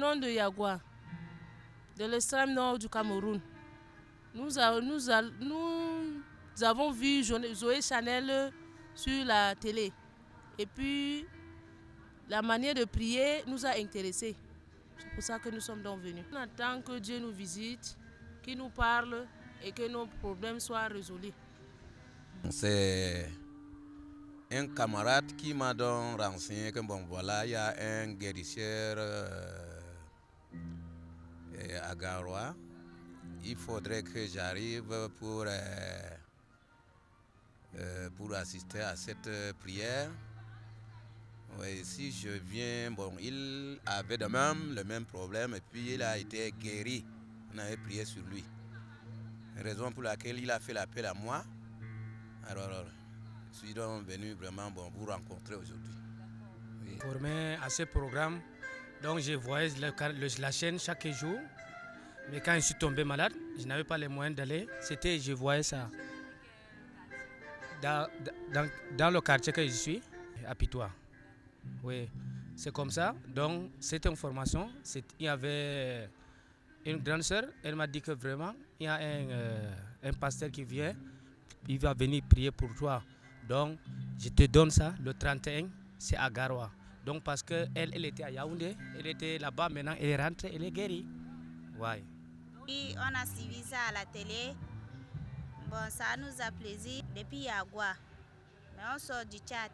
venons de Yagua, de l'extrême nord du Cameroun. Nous avons vu Zoé Chanel sur la télé. Et puis, la manière de prier nous a intéressés. C'est pour ça que nous sommes donc venus. On attend que Dieu nous visite, qu'il nous parle et que nos problèmes soient résolus. C'est un camarade qui m'a donc renseigné que bon voilà, il y a un guérisseur à Garoua. Il faudrait que j'arrive pour assister à cette prière. Oui, si je viens, bon, il avait le même problème et puis il a été guéri. On avait prié sur lui. Raison pour laquelle il a fait l'appel à moi. Alors, je suis donc venu vraiment vous rencontrer aujourd'hui. Oui. Formé à ce programme, donc je voyais la chaîne chaque jour. Mais quand je suis tombé malade, je n'avais pas les moyens d'aller. Je voyais ça dans le quartier que je suis, à Pitois. Oui, c'est comme ça. Donc, cette information, il y avait une grande sœur, elle m'a dit que vraiment, il y a un pasteur qui vient, il va venir prier pour toi. Donc, je te donne ça, le 31, c'est à Garoua. Donc, parce qu'elle était à Yaoundé, elle était là-bas, maintenant elle est rentrée, elle est guérie. Ouais. Oui, on a suivi ça à la télé. Bon, ça nous a plaisir depuis Yagua. Mais on sort du Tchad.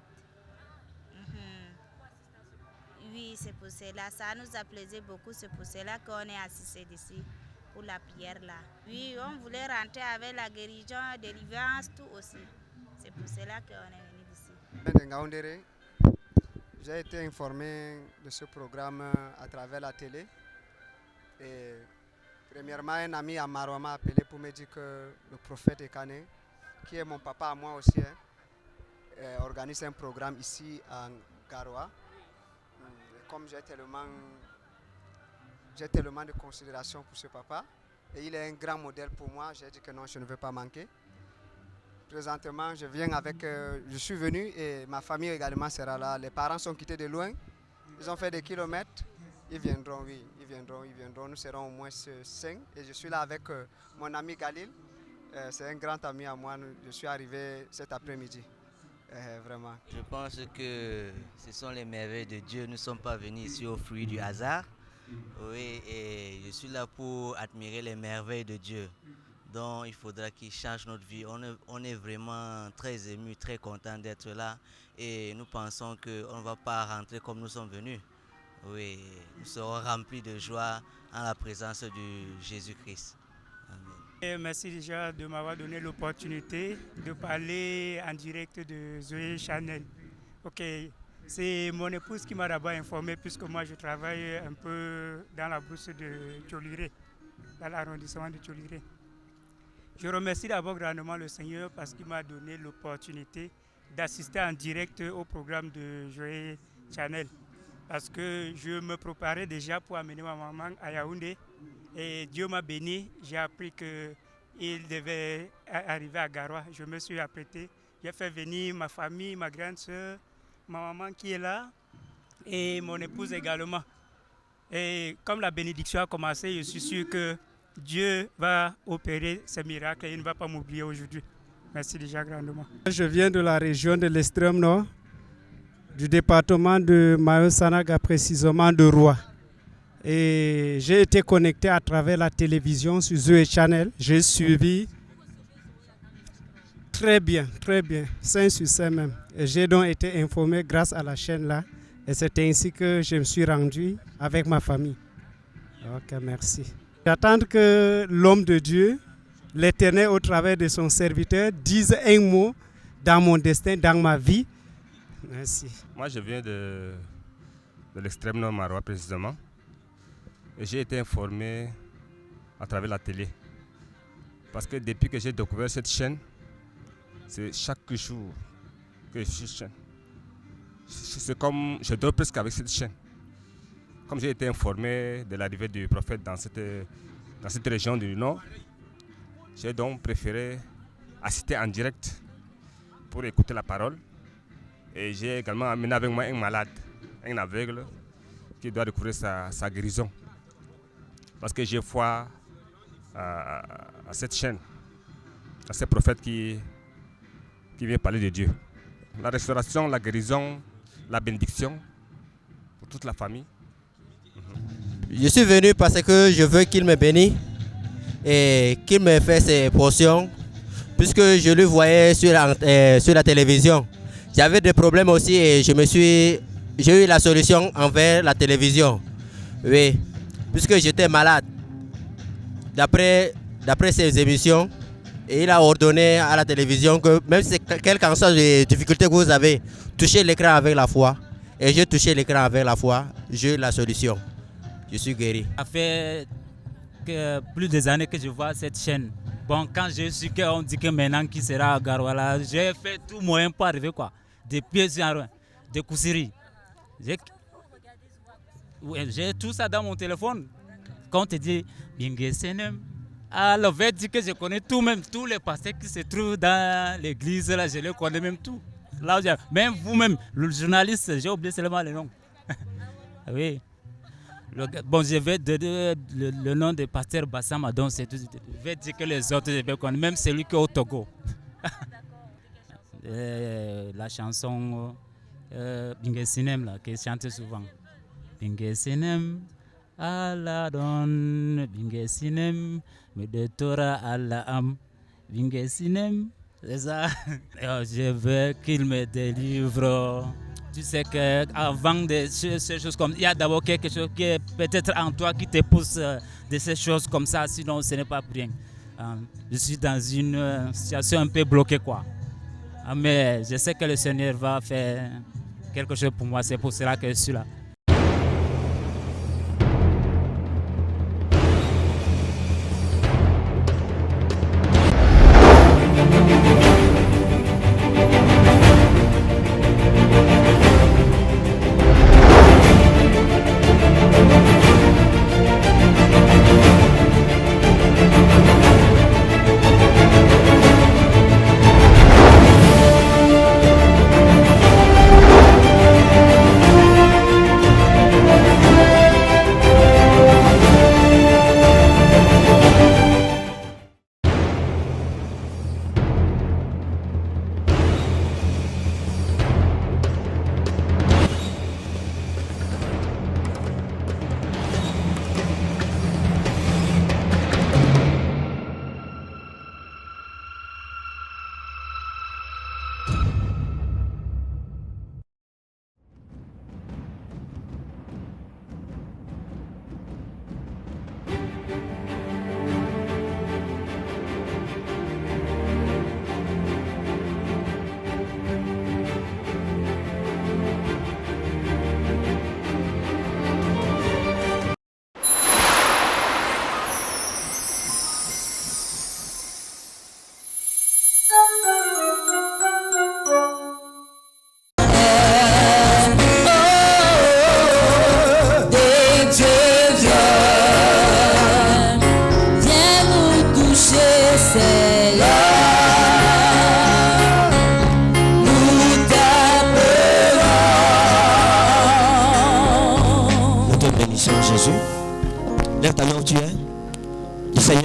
Oui, c'est pour cela. Ça nous a plaisir beaucoup. C'est pour cela qu'on est assisté ici pour la prière là. Oui, on voulait rentrer avec la guérison, délivrance, tout aussi. C'est pour cela qu'on est venu ici. J'ai été informé de ce programme à travers la télé. Et premièrement, un ami à Maroua m'a appelé pour me dire que le prophète Ekane, qui est mon papa à moi aussi, organise un programme ici à Garoua. Comme j'ai tellement de considération pour ce papa, et il est un grand modèle pour moi, j'ai dit que non, je ne veux pas manquer. Présentement, je suis venu et ma famille également sera là. Les parents sont quittés de loin, ils ont fait des kilomètres. Ils viendront, oui, ils viendront. Nous serons au moins 5 et je suis là avec mon ami Galil. C'est un grand ami à moi, je suis arrivé cet après-midi. Vraiment. Je pense que ce sont les merveilles de Dieu. Nous ne sommes pas venus ici au fruit du hasard. Oui, et je suis là pour admirer les merveilles de Dieu. Donc il faudra qu'il change notre vie. On est vraiment très émus, très contents d'être là. Et nous pensons qu'on ne va pas rentrer comme nous sommes venus. Oui, nous serons remplis de joie en la présence de Jésus-Christ. Amen. Et merci déjà de m'avoir donné l'opportunité de parler en direct de Zoé Chanel. Ok, c'est mon épouse qui m'a d'abord informé puisque moi je travaille un peu dans la brousse de Tcholiré, dans l'arrondissement de Tcholiré. Je remercie d'abord grandement le Seigneur parce qu'il m'a donné l'opportunité d'assister en direct au programme de Zoé Chanel. Parce que je me préparais déjà pour amener ma maman à Yaoundé. Et Dieu m'a béni, j'ai appris qu'il devait arriver à Garoua. Je me suis apprêté, j'ai fait venir ma famille, ma grande soeur, ma maman qui est là et mon épouse également. Et comme la bénédiction a commencé, je suis sûr que Dieu va opérer ces miracles et il ne va pas m'oublier aujourd'hui. Merci déjà grandement. Je viens de la région de l'extrême nord, du département de Mayo-Sanaga, précisément de Roua. Et j'ai été connecté à travers la télévision sur Zoé Chanel. J'ai suivi très bien, 5 sur 5 même. Et j'ai donc été informé grâce à la chaîne là. Et c'est ainsi que je me suis rendu avec ma famille. Ok, merci. J'attends que l'homme de Dieu, l'Éternel au travers de son serviteur, dise un mot dans mon destin, dans ma vie. Merci. Moi, je viens de l'extrême nord marois précisément. Et j'ai été informé à travers la télé. Parce que depuis que j'ai découvert cette chaîne, c'est chaque jour que je suis chaîne. C'est comme, je dors presque avec cette chaîne. Comme j'ai été informé de l'arrivée du prophète dans cette région du Nord, j'ai donc préféré assister en direct pour écouter la parole. Et j'ai également amené avec moi un malade, un aveugle, qui doit découvrir sa guérison. Parce que j'ai foi à cette chaîne, à ces prophètes qui viennent parler de Dieu. La restauration, la guérison, la bénédiction pour toute la famille. Je suis venu parce que je veux qu'il me bénisse et qu'il me fasse ses portions, puisque je le voyais sur la télévision. J'avais des problèmes aussi et j'ai eu la solution envers la télévision. Oui, puisque j'étais malade. D'après ces émissions, et il a ordonné à la télévision que même si quel cancer de difficulté que vous avez, touchez l'écran avec la foi. Et j'ai touché l'écran avec la foi, j'ai eu la solution. Je suis guéri. Ça fait plus des années que je vois cette chaîne. Bon, quand j'ai su qu'on dit que maintenant qui sera à Garouala, j'ai fait tout moyen pour arriver quoi. Des pieds sur un des Koussiri. J'ai tout ça dans mon téléphone. Quand on te dit Bingue Senem, alors je vais dire que je connais tout, même tous les pasteurs qui se trouvent dans l'église, là, je les connais même tout. Là, même vous-même, le journaliste, j'ai oublié seulement le nom. Oui. Bon, je vais donner le nom de pasteur Bassama, donc je vais dire que les autres, je vais connaître, même celui qui est au Togo. La chanson Bingue Sinem, là, qui chante souvent. Bingue Sinem, Allah donne, Bingue Sinem, mais de Torah Allah am, Bingue Sinem, c'est ça. Je veux qu'il me délivre. Tu sais qu'avant de ces choses comme il y a d'abord quelque chose qui est peut-être en toi qui te pousse de ces choses comme ça, sinon ce n'est pas pour rien. Je suis dans une situation un peu bloquée quoi. Mais je sais que le Seigneur va faire quelque chose pour moi, c'est pour cela que je suis là.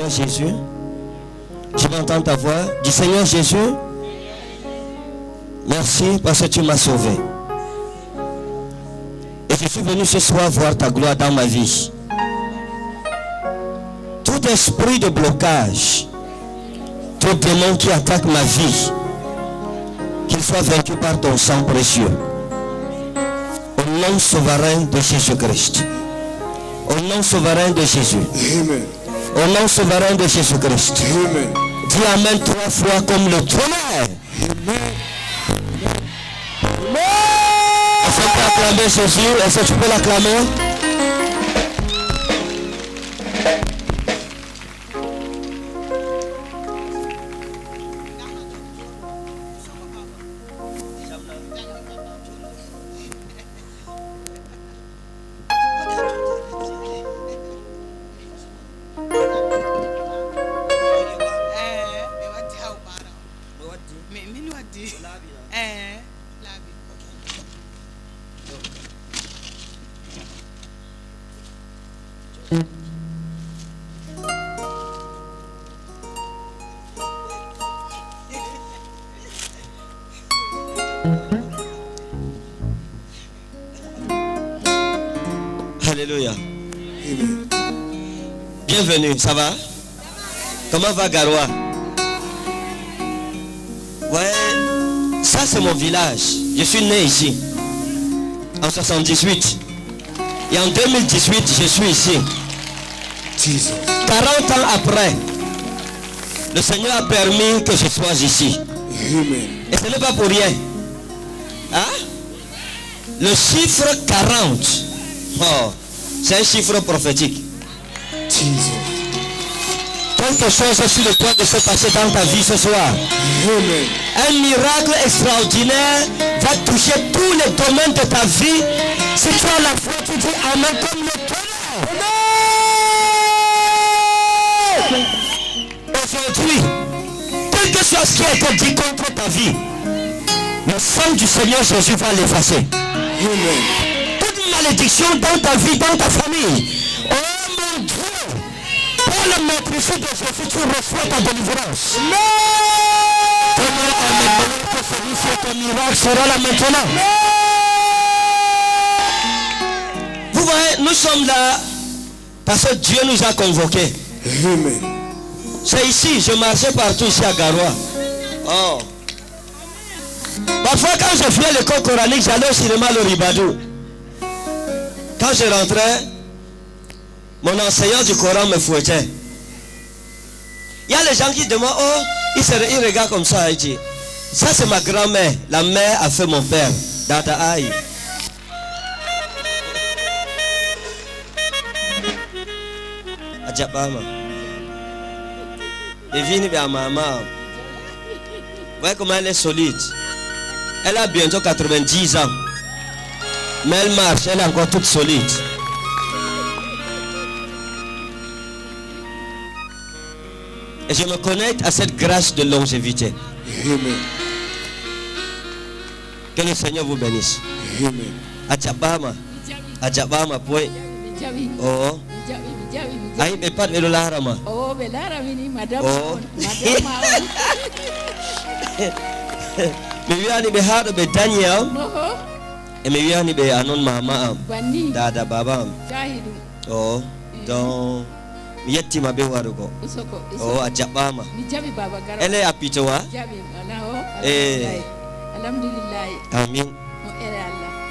Jésus, je vais entendre ta voix. Du Seigneur Jésus, merci parce que tu m'as sauvé. Et je suis venu ce soir voir ta gloire dans ma vie. Tout esprit de blocage, tout démon qui attaque ma vie, qu'il soit vaincu par ton sang précieux. Au nom souverain de Jésus-Christ. Au nom souverain de Jésus. Amen. Au nom souverain de Jésus-Christ. Dis Amen 3 fois comme le tonnerre. Est-ce que tu peux acclamer Jésus? Est-ce que tu peux l'acclamer? Alléluia. Bienvenue, ça va? Comment va Garoua? Ouais, ça c'est mon village. Je suis né ici en 78. Et en 2018, je suis ici. 40 ans après, le Seigneur a permis que je sois ici. Et ce n'est pas pour rien. Hein? Le chiffre 40, oh, c'est un chiffre prophétique. Quelque chose sur le point de se passer dans ta vie ce soir. Un miracle extraordinaire va toucher tous les domaines de ta vie. Si tu as la foi, tu dis Amen comme le tonnerre. Aujourd'hui, quelque chose qui a été dit contre ta vie, le sang du Seigneur Jésus va l'effacer. Toute malédiction dans ta vie, dans ta famille, oh mon Dieu, par le maîtrise de Jésus, tu reçois ta délivrance. Ton miracle sera là maintenant. Vous voyez, nous sommes là parce que Dieu nous a convoqués. C'est ici, je marchais partout ici à Garoua. Oh. Parfois quand je faisais l'école coranique, j'allais au cinéma Le Ribadou. Quand je rentrais, mon enseignant du Coran me fouettait. Il y a les gens qui demandent, oh, il regarde comme ça, il dit, ça c'est ma grand-mère, la mère a fait mon père, Data Aïe. Adjabama. Et vini bien maman. Vous voyez comment elle est solide. Elle a bientôt 90 ans. Mais elle marche, elle est encore toute solide. Et je me connecte à cette grâce de longévité. Que le Seigneur vous bénisse. Adjabama. Adjabama, point. Oh. Aïe, mais pas de l'Arama. Oh, mais l'Arama, madame. Oh. Mais oui, on est hard de Daniel. Et mais oui, on est anon maman. Dada babam. Oh, donc. Yetti ma be warugo. Oh, ajabama. Elle est à Pitoa. Eh. Alhamdulillah. Amin.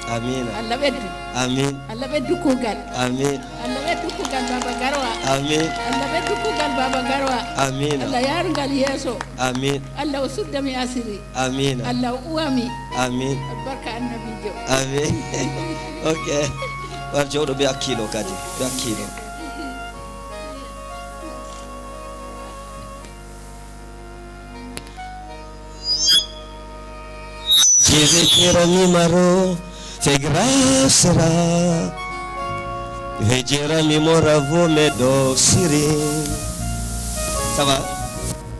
Amin. Allah beddu. Amin. Allah beddu kugal. Amin. Allah beddu kugal Baba Garwa. Amin. Allah beddu kugal Baba Garwa. Amin. Allah yarngal yeso. Amin. Allah usuddami asiri. Amin. Allah uwami. Amin. Barka annabijo. Amin. Ok. Warjodo be akilo kadi. Be akilo. Jere kira mi maro. Fais grâce là. Vejera mi moravo me do siri. Ça va?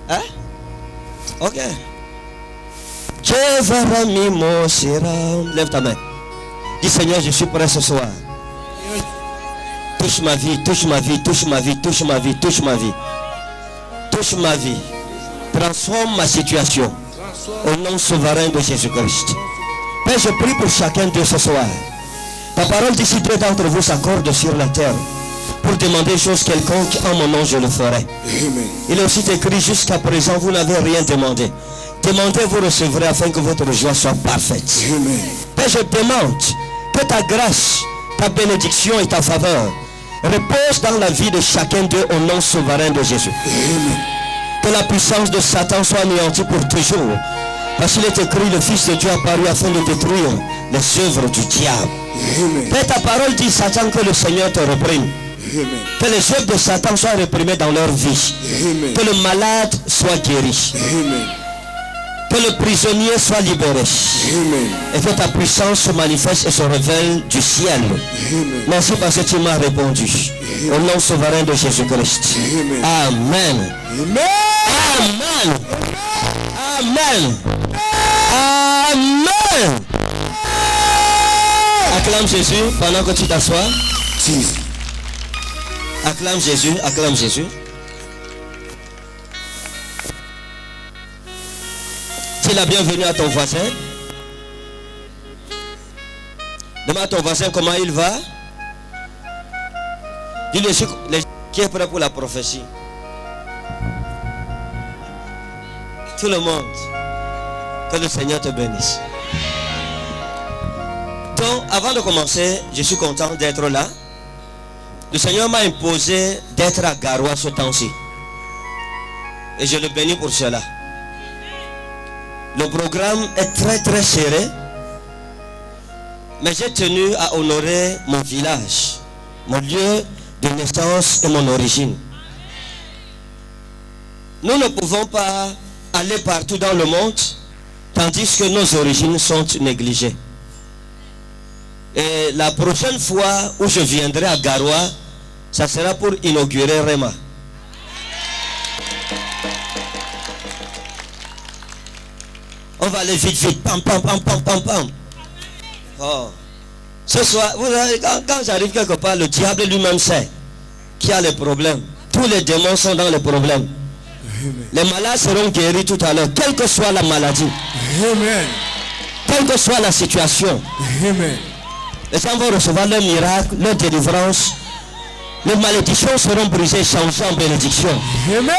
Hein? Ok. Jevara mi mo sira. Lève ta main. Dis Seigneur, je suis prêt ce soir. Touche ma vie, touche ma vie, touche ma vie, touche ma vie, touche ma vie. Touche ma vie. Transforme ma situation. Au nom souverain de Jésus-Christ. Père, je prie pour chacun de ce soir. Ta parole dit si deux d'entre vous s'accordent sur la terre pour demander chose quelconque, en mon nom je le ferai. Amen. Il est aussi écrit jusqu'à présent, vous n'avez rien demandé. Demandez, vous recevrez afin que votre joie soit parfaite. Amen. Père, je demande que ta grâce, ta bénédiction et ta faveur reposent dans la vie de chacun d'eux au nom souverain de Jésus. Amen. Que la puissance de Satan soit anéantie pour toujours. Parce qu'il est écrit, le Fils de Dieu a apparu afin de détruire les œuvres du diable. Père, ta parole dit, Satan, que le Seigneur te reprenne. Que les œuvres de Satan soient réprimées dans leur vie. Amen. Que le malade soit guéri. Amen. Que le prisonnier soit libéré. Amen. Et que ta puissance se manifeste et se révèle du ciel. Amen. Merci parce que tu m'as répondu. Amen. Au nom souverain de Jésus-Christ. Amen. Amen. Amen. Amen. Amen. Acclame Jésus pendant que tu t'assois. Acclame Jésus, acclame Jésus. Dis la bienvenue à ton voisin. Demande à ton voisin comment il va. Dis-le qui est prêt pour la prophétie. Tout le monde. Que le Seigneur te bénisse. Donc, avant de commencer, je suis content d'être là. Le Seigneur m'a imposé d'être à Garoua ce temps-ci. Et je le bénis pour cela. Le programme est très serré. Mais j'ai tenu à honorer mon village, mon lieu de naissance et mon origine. Nous ne pouvons pas aller partout dans le monde, tandis que nos origines sont négligées. Et la prochaine fois où je viendrai à Garoua, ça sera pour inaugurer Rema. On va aller vite. Pam. Oh. Ce soir, vous savez, quand j'arrive quelque part, le diable lui-même sait qu'il y a les problèmes. Tous les démons sont dans les problèmes. Amen. Les malades seront guéris tout à l'heure, quelle que soit la maladie. Amen. Quelle que soit la situation. Amen. Les gens vont recevoir leur miracle, leur délivrance. Les malédictions seront brisées, changées en bénédiction. Amen.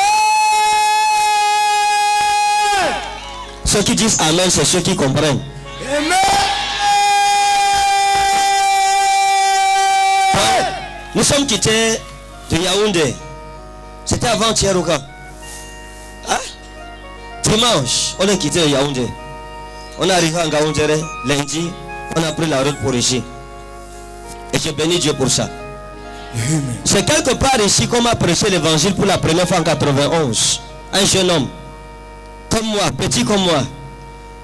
Ceux qui disent Amen, c'est ceux qui comprennent. Amen. Nous sommes quittés de Yaoundé. C'était avant-hier ou quand? Hein? Dimanche, on est quitté de Yaoundé. On est arrivé à Ngaoundéré lundi. On a pris la route pour ici. Et je bénis Dieu pour ça. C'est quelque part ici qu'on m'a prêché l'évangile pour la première fois en 91. Un jeune homme, comme moi, petit comme moi.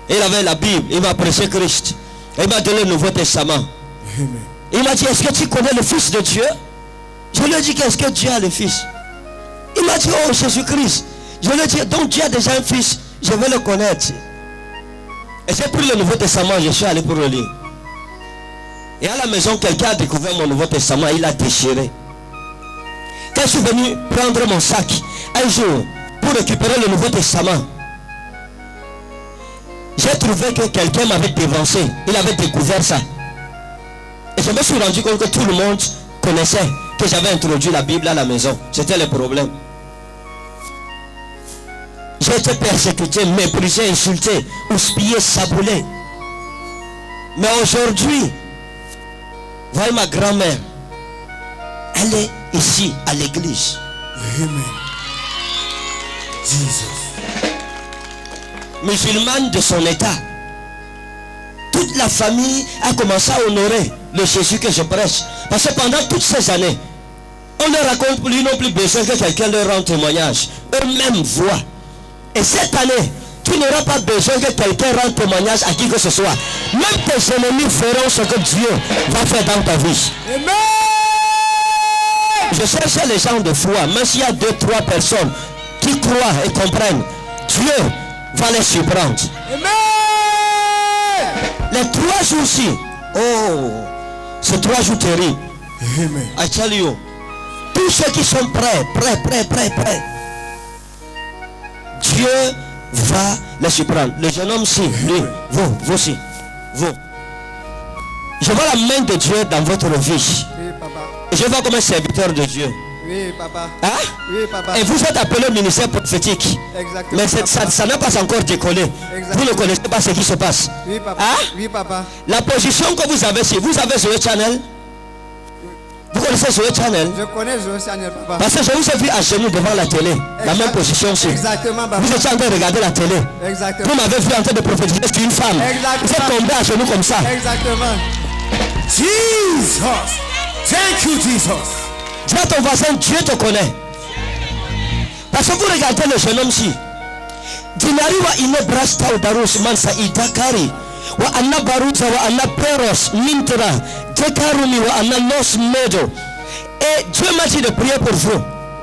Il avait la Bible, il m'a prêché Christ. Il m'a donné le Nouveau Testament. Il m'a dit, est-ce que tu connais le Fils de Dieu? Je lui ai dit, qu'est-ce que Dieu a le Fils? Il m'a dit, oh Jésus-Christ. Je lui ai dit, donc Dieu a déjà un Fils, je vais le connaître. Et j'ai pris le Nouveau Testament, je suis allé pour le lire. Et à la maison, quelqu'un a découvert mon Nouveau Testament, il l'a déchiré. Quand je suis venu prendre mon sac, un jour, pour récupérer le Nouveau Testament, j'ai trouvé que quelqu'un m'avait dévancé. Il avait découvert ça. Et je me suis rendu compte que tout le monde connaissait que j'avais introduit la Bible à la maison. C'était le problème. J'ai été persécuté, méprisé, insulté, houspillé, saboulé. Mais aujourd'hui, voyez ma grand-mère. Elle est ici, à l'église. Amen. Jesus. Musulmane de son état. Toute la famille a commencé à honorer le Jésus que je prêche. Parce que pendant toutes ces années, on leur raconte, ils n'ont plus besoin que quelqu'un leur rende témoignage. Eux-mêmes voient. Et cette année, tu n'auras pas besoin que quelqu'un rende témoignage à qui que ce soit. Même tes ennemis feront ce que Dieu va faire dans ta vie. Amen. Je cherche les gens de foi. Même s'il y a 2-3 personnes qui croient et comprennent, Dieu va les surprendre. Amen. Les 3 jours-ci, oh, c'est 3 jours terribles. Amen. I tell you, tous ceux qui sont prêts, Dieu va les surprendre. Le jeune homme-ci, lui, vous aussi, vous. Je vois la main de Dieu dans votre vie. Oui, papa. Je vois comme un serviteur de Dieu. Oui, papa. Hein? Oui, papa. Et vous êtes appelé au ministère prophétique. Exactement. Mais ça n'a pas encore décollé. Exactement. Vous ne connaissez pas ce qui se passe. Oui, papa. Hein? Oui, papa. La position que vous avez, si vous avez Zoé Channel, vous connaissez Zoé Channel? Je connais Zoé Channel, papa. Parce que je vous ai vu à genoux devant la télé. La même position aussi. Exactement, papa. Vous étiez en train de regarder la télé. Exactement. Vous m'avez vu en train de prophétiser sur une femme. Exactement. Vous êtes tombé à genoux comme ça. Exactement. Jesus. Thank you, Jesus. Dis à ton voisin, Dieu te connaît. Parce que vous regardez le jeune homme-ci. Dinariwa ine brasta udarus mansa idakari. Wa anna baruza wa anna peros mintra. Dekarumi wa anna nos medo. Et Dieu m'a dit de prier pour vous.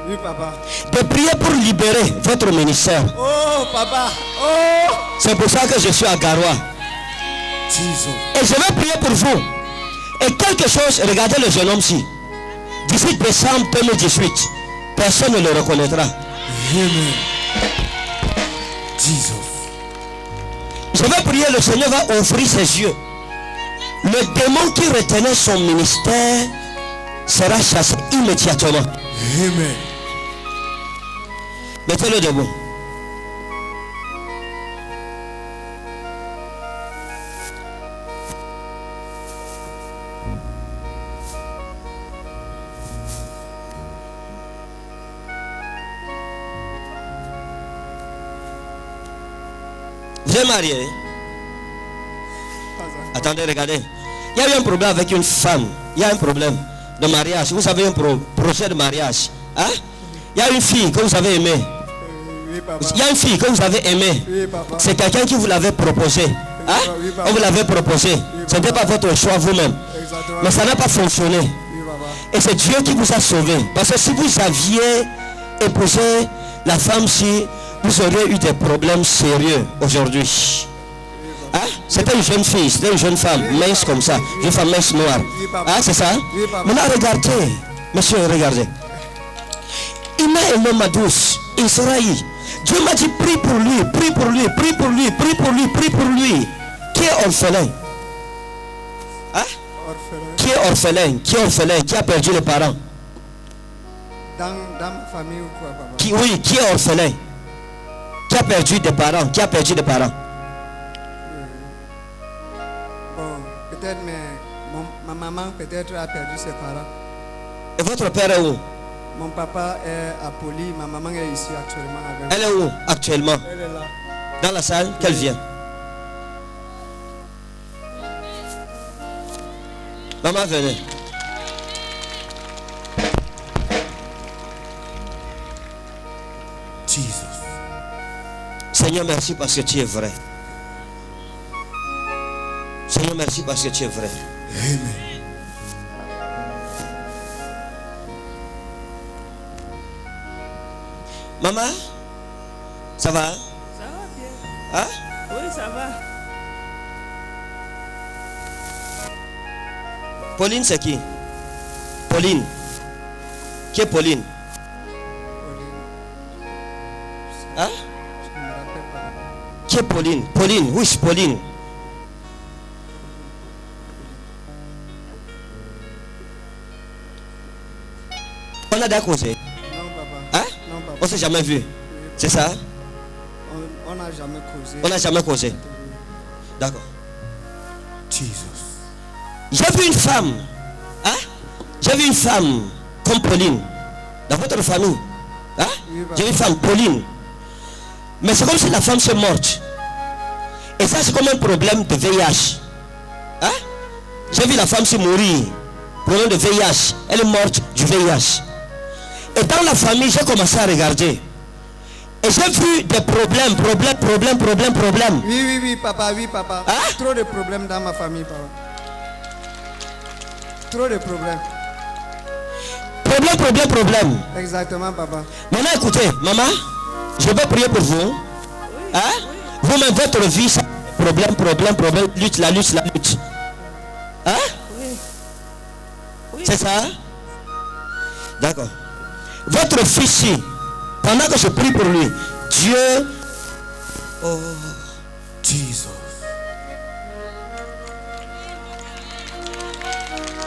Oui, papa. De prier pour libérer votre ministère. Oh, papa. Oh. C'est pour ça que je suis à Garoua. Et je vais prier pour vous. Et quelque chose, regardez le jeune homme-ci. D'ici décembre 2018, personne ne le reconnaîtra. Amen. Jesus. Je vais prier, le Seigneur va ouvrir ses yeux. Le démon qui retenait son ministère sera chassé immédiatement. Amen. Mettez-le debout. Vous êtes marié? Attendez, regardez. Il y a eu un problème avec une femme. Il y a un problème de mariage. Vous avez un projet de mariage. Hein? Il y a une fille que vous avez aimée. Oui, papa. Il y a une fille que vous avez aimée. Oui, papa. C'est quelqu'un qui vous l'avait proposé. Hein? Oui, papa. On vous l'avait proposé. Ce n'était pas votre choix vous-même. Exactement. Mais ça n'a pas fonctionné. Oui, papa. Et c'est Dieu qui vous a sauvé. Parce que si vous aviez épousé la femme-ci, vous auriez eu des problèmes sérieux aujourd'hui. Hein? C'était une jeune fille, c'était une jeune femme, mince comme ça, une femme mince noire. Hein, c'est ça? Maintenant regardez, monsieur, regardez. Il m'a aimé ma douce, Israël. Dieu m'a dit prie pour lui, prie pour lui, prie pour lui, prie pour lui, prie pour lui. Qui est orphelin? Hein? Qui est orphelin? Qui est orphelin? Qui a perdu les parents? Dans ma famille ou quoi, papa? Oui, qui est orphelin? Qui a perdu des parents? Qui a perdu des parents? Bon, peut-être, mais ma maman peut-être a perdu ses parents. Et votre père est où? Mon papa est à Poli, ma maman est ici actuellement avec. Elle est où actuellement? Elle est là. Dans la salle qu'elle vient. Maman, venez. Jesus. Seigneur, merci parce que tu es vrai. Seigneur, merci parce que tu es vrai. Amen. Maman, ça va? Ça va bien. Hein? Oui, ça va. Pauline, c'est qui? Pauline. Qui est Pauline? Hein? Je ne me rappelle pas. Qui est Pauline? Pauline, oui, c'est Pauline. On a déjà causé? Non, papa. Hein? Non, papa. On s'est jamais vu. C'est ça? On n'a jamais causé. On n'a jamais causé. D'accord. Jesus. J'ai vu une femme. Hein? J'ai vu une femme comme Pauline. Dans votre famille. Hein? Oui, papa. J'ai vu une femme, Pauline. Mais c'est comme si la femme s'est morte. Et ça, c'est comme un problème de VIH. Hein? J'ai vu la femme se mourir. Problème de VIH. Elle est morte du VIH. Et dans la famille, j'ai commencé à regarder. Et j'ai vu des problèmes. Oui, papa, oui, papa. Hein? Trop de problèmes dans ma famille, papa. Trop de problèmes. Problème. Exactement, papa. Maintenant, écoutez, maman, je vais prier pour vous. Hein? Vous-même, votre vie, ça, problème, lutte. Hein? Oui. C'est ça? D'accord. Votre fils-ci, pendant que je prie pour lui, Dieu... Oh. Jesus.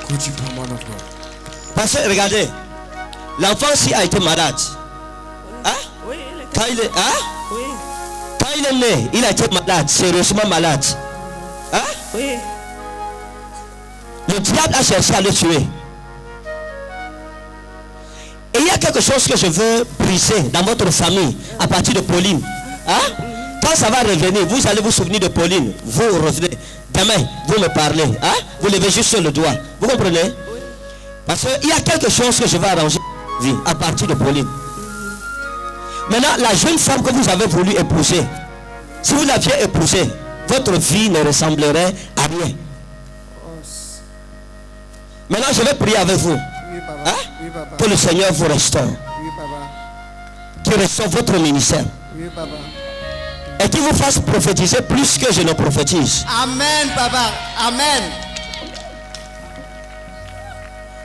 Could you come on of God? Parce que, regardez, l'enfant-ci a été malade. Hein? Oui, Quand il est... Hein? Oui. Quand il est né, il a été malade, sérieusement malade. Hein? Oui. Le diable a cherché à le tuer. Et il y a quelque chose que je veux briser dans votre famille à partir de Pauline. Hein? Quand ça va revenir, vous allez vous souvenir de Pauline. Vous revenez. Demain, vous me parlez. Hein? Vous levez juste le doigt. Vous comprenez? Parce qu'il y a quelque chose que je vais arranger à partir de Pauline. Maintenant, la jeune femme que vous avez voulu épouser, si vous l'aviez épousée, votre vie ne ressemblerait à rien. Maintenant, je vais prier avec vous. Oui, papa. Hein? Oui, papa. Que le Seigneur vous restaure. Oui, papa. Qu'il restaure votre ministère. Oui, papa. Et qu'il vous fasse prophétiser plus que je ne prophétise. Amen, papa. Amen.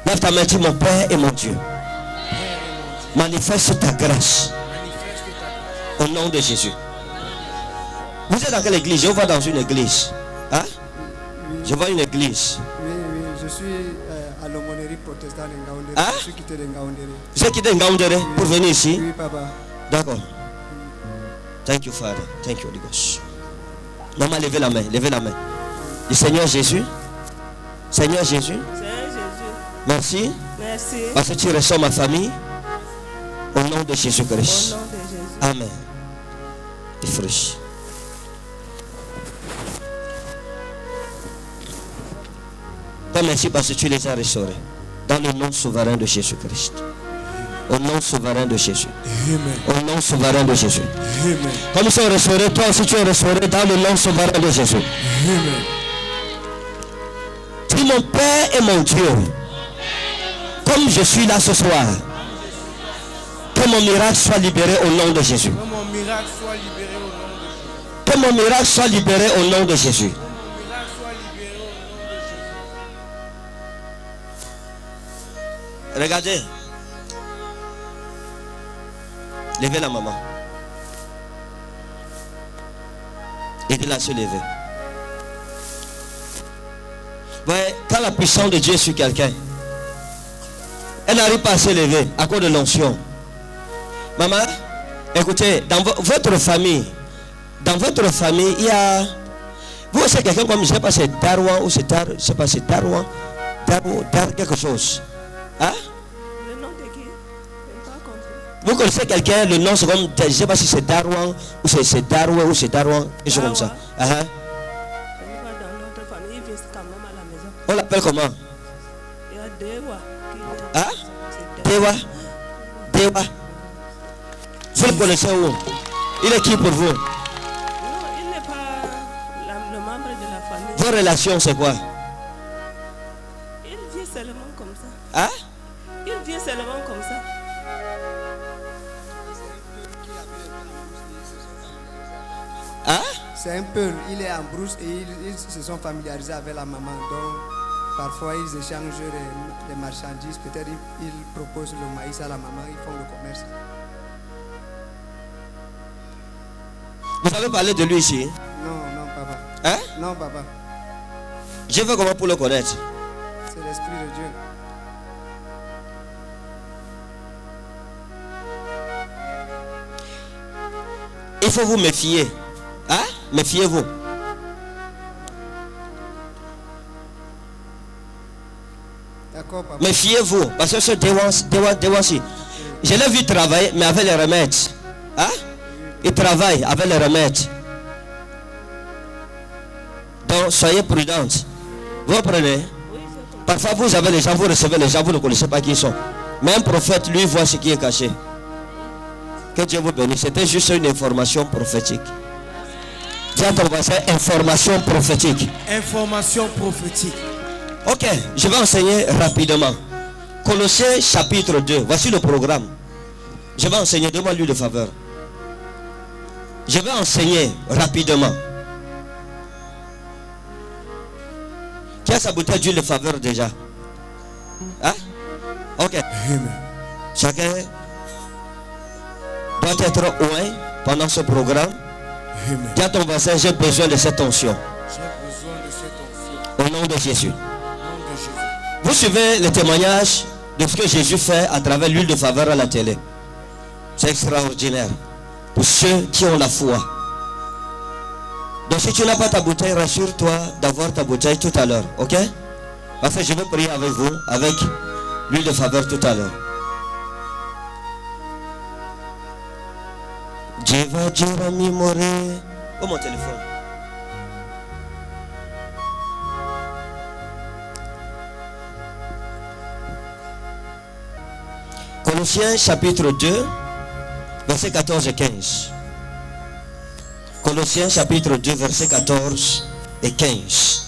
Lève ta main, dis mon Père et mon Dieu. Manifeste ta grâce. Au nom de Jésus. Vous êtes dans quelle église? Je vous vois dans une église. Hein? Je vois une église. Oui, je suis à l'aumônerie protestante de Ngaoundéré. Hein? Je suis quitté de Ngaoundéré. Vous êtes quitté de Ngaoundéré pour venir ici? Oui, papa. D'accord. Thank you, Father. Thank you, Holy Ghost. Maman, levez la main. Levez la main. Du Seigneur Jésus. Seigneur Jésus. Seigneur Jésus. Merci. Merci. Parce que tu ressors ma famille. Au nom de Jésus-Christ. Au nom de Jésus. Amen. Et fraîche. Merci parce que tu les as restaurés. Dans le nom souverain de Jésus-Christ. Au nom souverain de Jésus. Amen. Au nom souverain de Jésus. Amen. Comme ils sont restaurés, toi aussi tu es restauré dans le nom souverain de Jésus. Amen. Dis mon Père et mon Dieu, comme je suis là ce soir, que mon miracle soit libéré au nom de Jésus. Que mon miracle soit libéré au nom de Jésus. Que mon miracle soit libéré au nom de Jésus. Regardez. Levez la maman. Aidez-la à se lever. Ouais, quand la puissance de Dieu est sur quelqu'un, elle n'arrive pas à se lever à cause de l'onction. Maman, écoutez, dans votre famille, il y a... Vous c'est quelqu'un comme, je ne sais pas, c'est Darwan ou c'est Dar, je sais pas, c'est Darwan, Dar quelque chose. Hein? Le nom de qui? Je n'ai pas compris. Vous connaissez quelqu'un, le nom c'est comme, je ne sais pas si c'est Darwan ou c'est Darwa ou c'est Darwan, quelque chose comme ça. Je ne sais pas, dans notre famille, il vient quand même à la maison. On l'appelle comment? Il y a Dewa. Hein? Dewa? Dewa? Vous le connaissez où? Il est qui pour vous? Non, il n'est pas le membre de la famille. Vos relations c'est quoi? Il vient seulement comme ça. Hein? Il vient seulement comme ça. Hein? C'est un peu, il est en brousse et ils se sont familiarisés avec la maman. Donc, parfois, ils échangent des marchandises. Peut-être ils proposent le maïs à la maman, ils font le commerce. Vous avez parlé de lui ici? Non, non, papa. Hein? Non, papa. Je veux comment pour le connaître? C'est l'Esprit de Dieu. Il faut vous méfier. Hein? Méfiez-vous. D'accord, papa. Méfiez-vous. Parce que ce Dewansi, je l'ai vu travailler, mais avec les remèdes. Hein? Il travaille avec les remèdes. Donc, soyez prudentes. Vous comprenez? Parfois, vous avez les gens, vous recevez les gens, vous ne connaissez pas qui ils sont. Mais un prophète, lui, voit ce qui est caché. Que Dieu vous bénisse. C'était juste une information prophétique. Tiens ton voisin, information prophétique. Information prophétique. Ok, je vais enseigner rapidement. Colossiens chapitre 2. Voici le programme. Je vais enseigner, donne-moi l'huile de faveur. Je vais enseigner rapidement. Qui a sa bouteille d'huile de faveur déjà? Hein? Ok. Chacun doit être loin pendant ce programme. Dis à ton voisin, j'ai besoin de cette onction. Au nom de Jésus. Vous suivez le témoignage de ce que Jésus fait à travers l'huile de faveur à la télé. C'est extraordinaire. Pour ceux qui ont la foi. Donc si tu n'as pas ta bouteille, rassure-toi d'avoir ta bouteille tout à l'heure. Ok? Parce que je vais prier avec vous, avec l'huile de faveur tout à l'heure. Jeva Jira Mimore. Oh mon téléphone. Colossiens chapitre 2, versets 14 et 15. Colossiens chapitre 2, versets 14 et 15.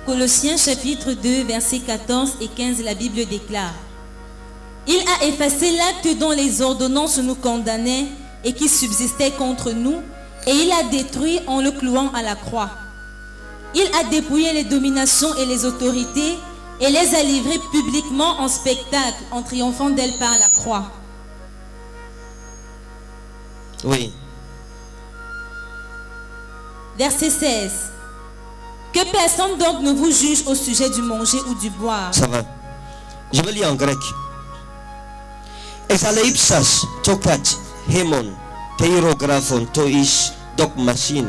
Colossiens chapitre 2, versets 14 et 15, la Bible déclare: Il a effacé l'acte dont les ordonnances nous condamnaient et qui subsistait contre nous, et il a détruit en le clouant à la croix. Il a dépouillé les dominations et les autorités et les a livrées publiquement en spectacle en triomphant d'elles par la croix. Oui. Verset 16. Que personne donc ne vous juge au sujet du manger ou du boire. Ça va. Je vais lire en grec. Exaleipsas tokat hemon keirographon tois dogmasin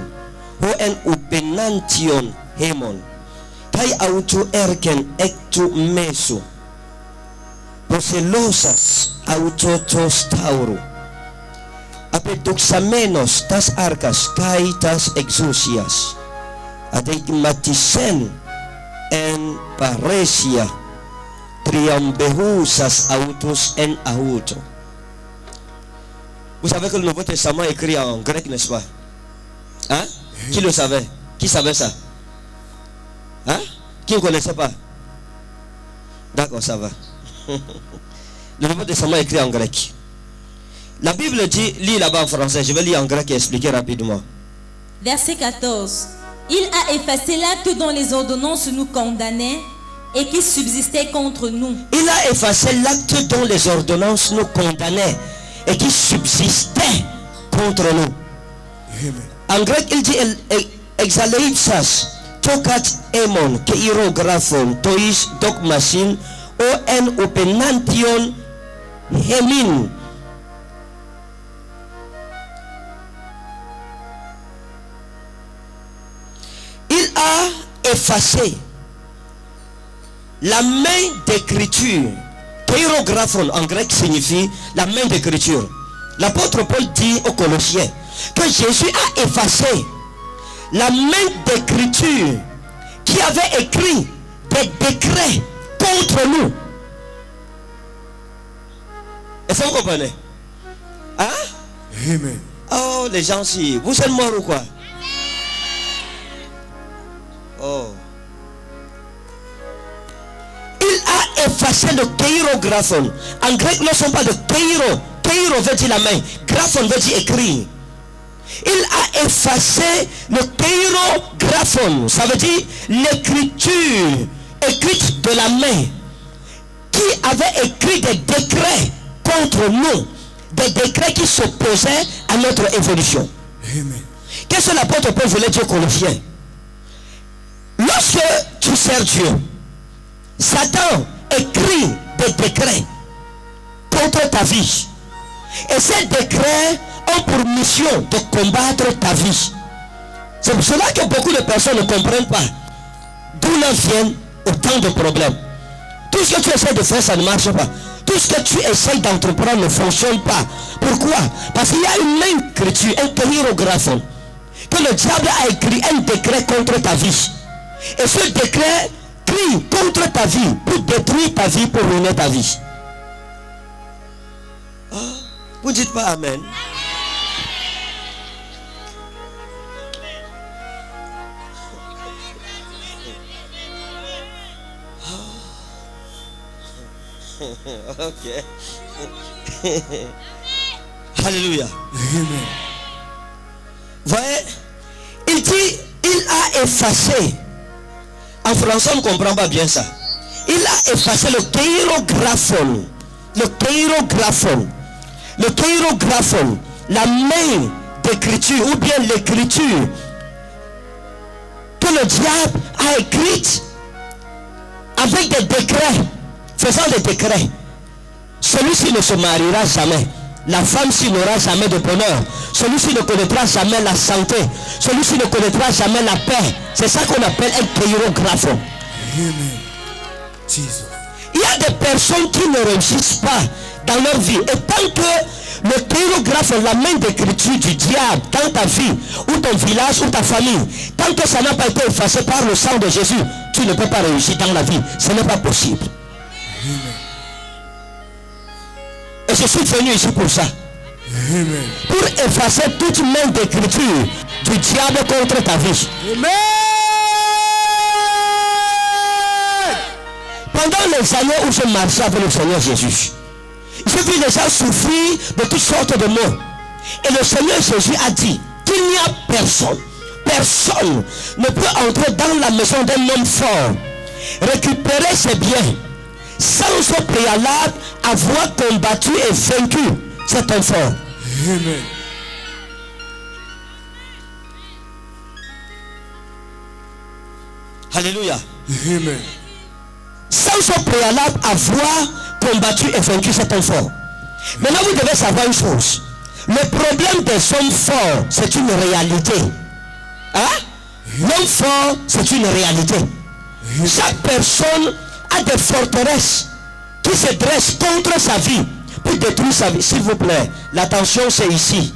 ho en upenantion hemon kai auto erken ektu meso proselosas autotos tauro apedoxamenos tas arcas kai tas exousias adegmatisen en paresia triambehusas autos en auto. Vous savez que le Nouveau Testament est écrit en grec, n'est-ce pas? Hein? Qui le savait? Qui savait ça? Hein? Qui ne connaissait pas? D'accord, ça va. Le Nouveau Testament est écrit en grec. La Bible dit, lis là-bas en français, je vais lire en grec et expliquer rapidement. Verset 14. Il a effacé l'acte dont les ordonnances nous condamnaient et qui subsistait contre nous. Il a effacé l'acte dont les ordonnances nous condamnaient et qui subsistait contre nous. En grec, il dit exaleipsas tokat emon keirographon tois dogmasin o en openantion hemin. Il a effacé la main d'écriture. Keirographon en grec signifie la main d'écriture. L'apôtre Paul dit aux Colossiens que Jésus a effacé la main d'écriture qui avait écrit des décrets contre nous. Est-ce que vous comprenez? Hein? Amen. Oh, les gens, si vous êtes morts ou quoi? Oh. Il a effacé le keirographon. En grec, ne sont pas de keiro. Keiro veut dire la main. Graphon veut dire écrire. Il a effacé le keirographon. Ça veut dire l'écriture écrite de la main. Qui avait écrit des décrets contre nous. Des décrets qui s'opposaient à notre évolution. Amen. Qu'est-ce que l'apôtre Paul voulait dire aux Colossiens? Lorsque tu sers Dieu, Satan écrit des décrets contre ta vie. Et ces décrets ont pour mission de combattre ta vie. C'est pour cela que beaucoup de personnes ne comprennent pas d'où leur viennent autant de problèmes. Tout ce que tu essaies de faire, ça ne marche pas. Tout ce que tu essaies d'entreprendre ne fonctionne pas. Pourquoi? Parce qu'il y a une main écriture, un keirographon, que le diable a écrit un décret contre ta vie. Et ce décret crie contre ta vie pour détruire ta vie, pour ruiner ta vie. Oh, vous ne dites pas Amen. Ok. Alléluia. Voyez, il dit, il a effacé. En français, on ne comprend pas bien ça. Il a effacé le keirographon. Le keirographon. Le keirographon, la main d'écriture ou bien l'écriture que le diable a écrite avec des décrets, faisant des décrets. Celui-ci ne se mariera jamais. La femme-ci n'aura jamais de bonheur. Celui-ci ne connaîtra jamais la santé. Celui-ci ne connaîtra jamais la paix. C'est ça qu'on appelle un keirographon. Il y a des personnes qui ne réussissent pas dans leur vie. Et tant que le keirographon, la main d'écriture du diable dans ta vie, ou ton village, ou ta famille, tant que ça n'a pas été effacé par le sang de Jésus, tu ne peux pas réussir dans la vie. Ce n'est pas possible. Et je suis venu ici pour ça. Pour effacer toute main d'écriture du diable contre ta vie. Pendant les années où je marchais avec le Seigneur Jésus, j'ai vu les gens souffrir de toutes sortes de maux. Et le Seigneur Jésus a dit qu'il n'y a personne ne peut entrer dans la maison d'un homme fort récupérer ses biens sans au préalable avoir combattu et vaincu cet homme fort. Amen. Alléluia. Amen. Sans au préalable avoir combattu et vaincu cet homme fort. Maintenant, vous devez savoir une chose. Le problème des hommes forts, c'est une réalité. Hein? L'homme fort, c'est une réalité. Chaque personne a des forteresses qui se dressent contre sa vie pour détruire sa vie. S'il vous plaît, l'attention c'est ici.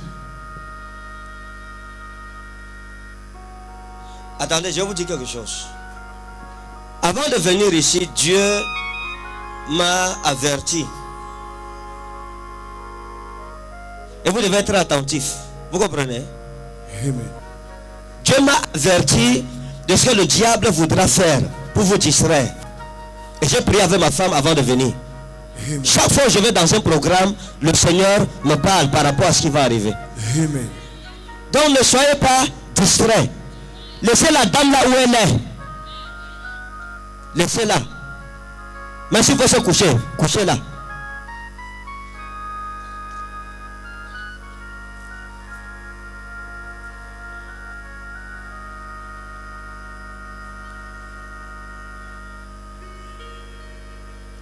Attendez, je vais vous dire quelque chose. Avant de venir ici, Dieu m'a averti. Et vous devez être attentif. Vous comprenez? Amen. Dieu m'a averti de ce que le diable voudra faire pour vous distraire. Et j'ai prié avec ma femme avant de venir. Amen. Chaque fois que je vais dans un programme, le Seigneur me parle par rapport à ce qui va arriver. Amen. Donc ne soyez pas distraits. Laissez la dame là où elle est. Laissez-la. Même si vous pouvez se coucher, couchez-la.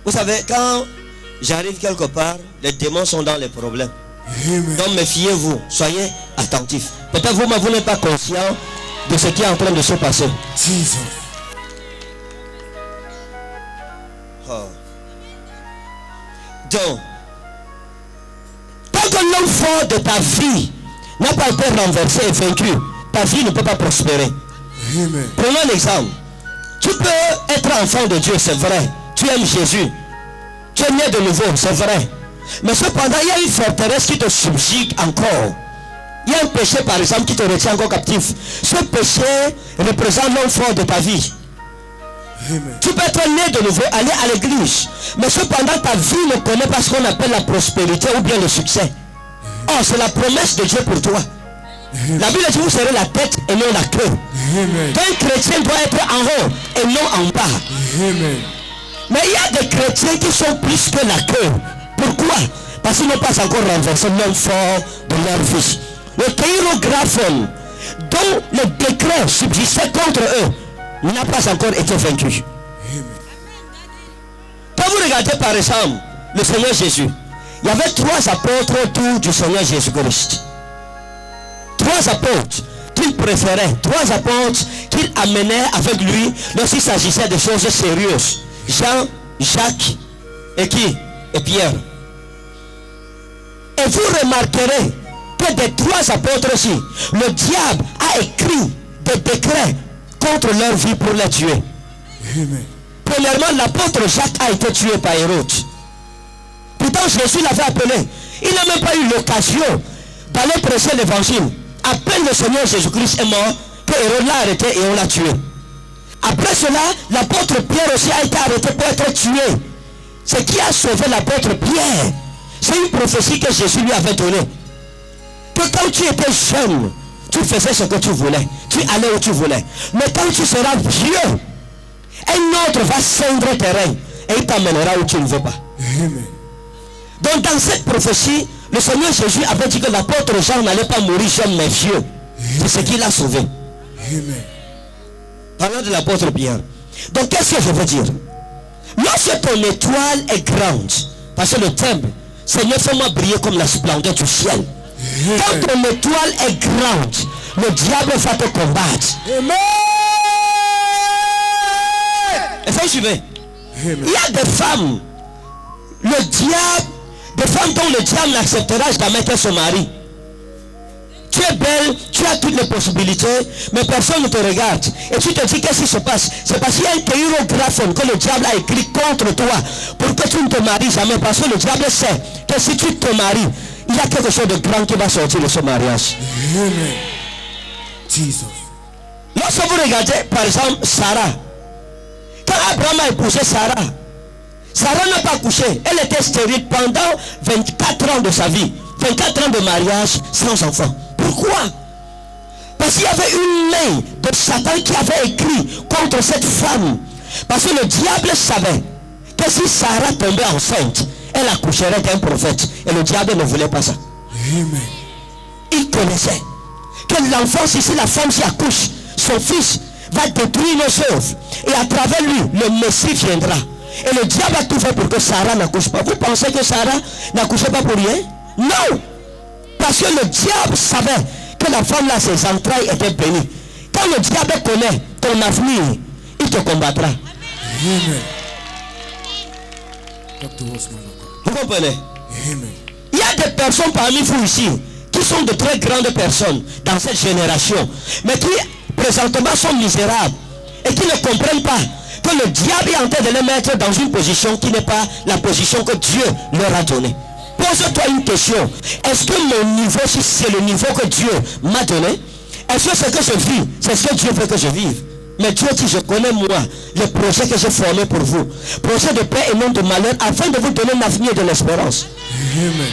Vous savez, quand j'arrive quelque part, les démons sont dans les problèmes. Amen. Donc méfiez-vous, soyez attentifs. Peut-être vous n'êtes pas conscient de ce qui est en train de se passer. Jesus. Oh. Donc, tant que l'homme fort de ta vie n'a pas été renversé et vaincu, ta vie ne peut pas prospérer. Amen. Prenons un exemple. Tu peux être enfant de Dieu, c'est vrai. Tu aimes Jésus. Tu es né de nouveau, c'est vrai. Mais cependant, il y a une forteresse qui te subjugue encore. Il y a un péché, par exemple, qui te retient encore captif. Ce péché représente l'homme fort de ta vie. Amen. Tu peux être né de nouveau, aller à l'église. Mais cependant, ta vie ne connaît pas ce qu'on appelle la prospérité ou bien le succès. Oh, c'est la promesse de Dieu pour toi. La Bible dit, vous serez la tête et non la queue. Un chrétien doit être en haut et non en bas. Amen. Mais il y a des chrétiens qui sont plus que la queue. Pourquoi? Parce qu'ils n'ont pas encore renversé l'homme fort de leur vie. Le kéirographone dont le décret subsistait contre eux n'a pas encore été vaincu. Quand vous regardez par exemple le Seigneur Jésus, il y avait 3 apôtres autour du Seigneur Jésus-Christ. 3 apôtres qu'il préférait, 3 apôtres qu'il amenait avec lui lorsqu'il s'agissait de choses sérieuses. Jean, Jacques et qui? Et Pierre. Et vous remarquerez que des 3 apôtres-ci, le diable a écrit des décrets contre leur vie pour les tuer. Amen. Premièrement, l'apôtre Jacques a été tué par Hérode. Pourtant Jésus l'avait appelé. Il n'a même pas eu l'occasion d'aller prêcher l'évangile. À peine le Seigneur Jésus-Christ est mort, que Hérode l'a arrêté et on l'a tué. Après cela, l'apôtre Pierre aussi a été arrêté pour être tué. Ce qui a sauvé l'apôtre Pierre, c'est une prophétie que Jésus lui avait donnée. Que quand tu étais jeune, tu faisais ce que tu voulais. Tu allais où tu voulais. Mais quand tu seras vieux, un autre va cendre tes reins et il t'amènera où tu ne veux pas. Amen. Donc dans cette prophétie, le Seigneur Jésus avait dit que l'apôtre Jean n'allait pas mourir jeune mais vieux. C'est ce qui l'a sauvé. Amen. Parlant de l'apôtre Pierre. Donc qu'est-ce que je veux dire? Lorsque ton étoile est grande, parce que le thème, Seigneur, fais-moi briller comme la splendeur du ciel. Quand ton étoile est grande, le diable va te combattre. Amen. Et faut suivre. Il y a des femmes, le diable, des femmes dont le diable n'acceptera jamais qu'elles se marient. Tu es belle, tu as toutes les possibilités, mais personne ne te regarde. Et tu te dis qu'est-ce qui se passe? C'est parce qu'il y a un kéirographone que le diable a écrit contre toi pour que tu ne te maries jamais. Parce que le diable sait que si tu te maries, il y a quelque chose de grand qui va sortir de ce mariage. Amen. Jesus. Lorsque vous regardez par exemple Sarah, quand Abraham a épousé Sarah, Sarah n'a pas couché. Elle était stérile pendant 24 ans de sa vie. 24 ans de mariage sans enfant. Pourquoi? Parce qu'il y avait une main de Satan qui avait écrit contre cette femme Parce que le diable savait que si Sarah tombait enceinte, elle accoucherait d'un prophète. Et le diable ne voulait pas ça. Amen. Il connaissait que l'enfant, si la femme s'y accouche, son fils va détruire nos œuvres. Et à travers lui, le Messie viendra. Et le diable a tout fait pour que Sarah n'accouche pas. Vous pensez que Sarah n'accouchait pas pour rien? Non. Parce que le diable savait que la femme là, ses entrailles étaient bénies. Quand le diable connaît ton avenir, il te combattra. Amen. Vous comprenez? Amen. Il y a des personnes parmi vous ici qui sont de très grandes personnes dans cette génération, mais qui présentement sont misérables et qui ne comprennent pas que le diable est en train de les mettre dans une position qui n'est pas la position que Dieu leur a donnée. Pose-toi une question. Est-ce que mon niveau, si c'est le niveau que Dieu m'a donné, est-ce que ce que je vis, c'est ce que Dieu veut que je vive? Mais Dieu dit, je connais moi le projet que j'ai formé pour vous. Projet de paix et non de malheur, afin de vous donner un avenir de l'espérance. Amen.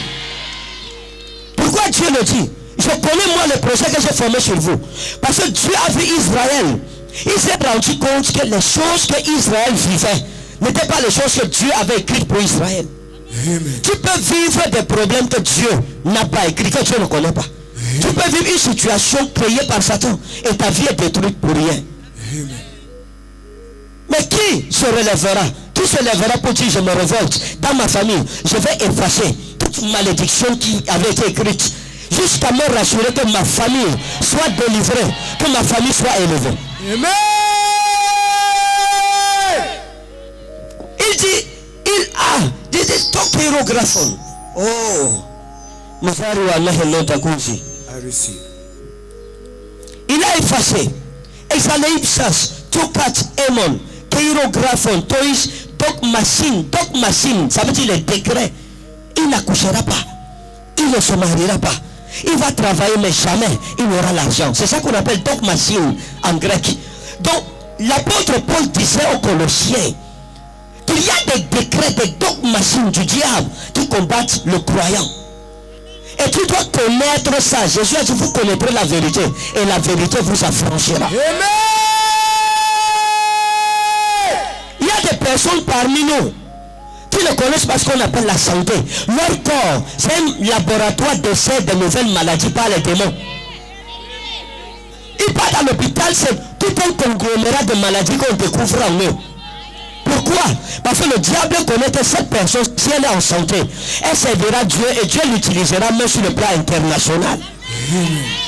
Pourquoi Dieu le dit? Je connais moi le projet que j'ai formé sur vous. Parce que Dieu a vu Israël. Il s'est rendu compte que les choses que Israël vivait n'étaient pas les choses que Dieu avait écrites pour Israël. Amen. Tu peux vivre des problèmes que Dieu n'a pas écrits, que Dieu ne connaît pas. Amen. Tu peux vivre une situation créée par Satan et ta vie est détruite pour rien. Amen. Mais qui se relèvera? Qui se lèvera pour dire je me révolte dans ma famille? Je vais effacer toute malédiction qui avait été écrite jusqu'à me rassurer que ma famille soit délivrée, que ma famille soit élevée. Amen. Il dit, il a dit tokérographon. Oh, I receive. il a effacé. Exaleipsas, tokat, emon, kérographon, tois, doc machine, ça veut dire les décrets. Il n'accouchera pas, il ne se mariera pas. Il va travailler mais jamais il n'aura l'argent. C'est ça qu'on appelle doc machine en grec. Donc l'apôtre Paul disait aux Colossiens qu'il y a des décrets, des doc machines du diable qui combattent le croyant. Et tu dois connaître ça. Jésus a dit, vous connaîtrez la vérité et la vérité vous affranchira. Amen. Il y a des personnes parmi nous qui ne connaissent pas ce qu'on appelle la santé. Leur corps, c'est un laboratoire d'essai de nouvelles maladies par les démons. Ils partent à l'hôpital, c'est tout un conglomérat de maladies qu'on découvre en eux. Pourquoi? Parce que le diable connaît que cette personne, si elle est en santé, elle servira Dieu et Dieu l'utilisera même sur le plan international.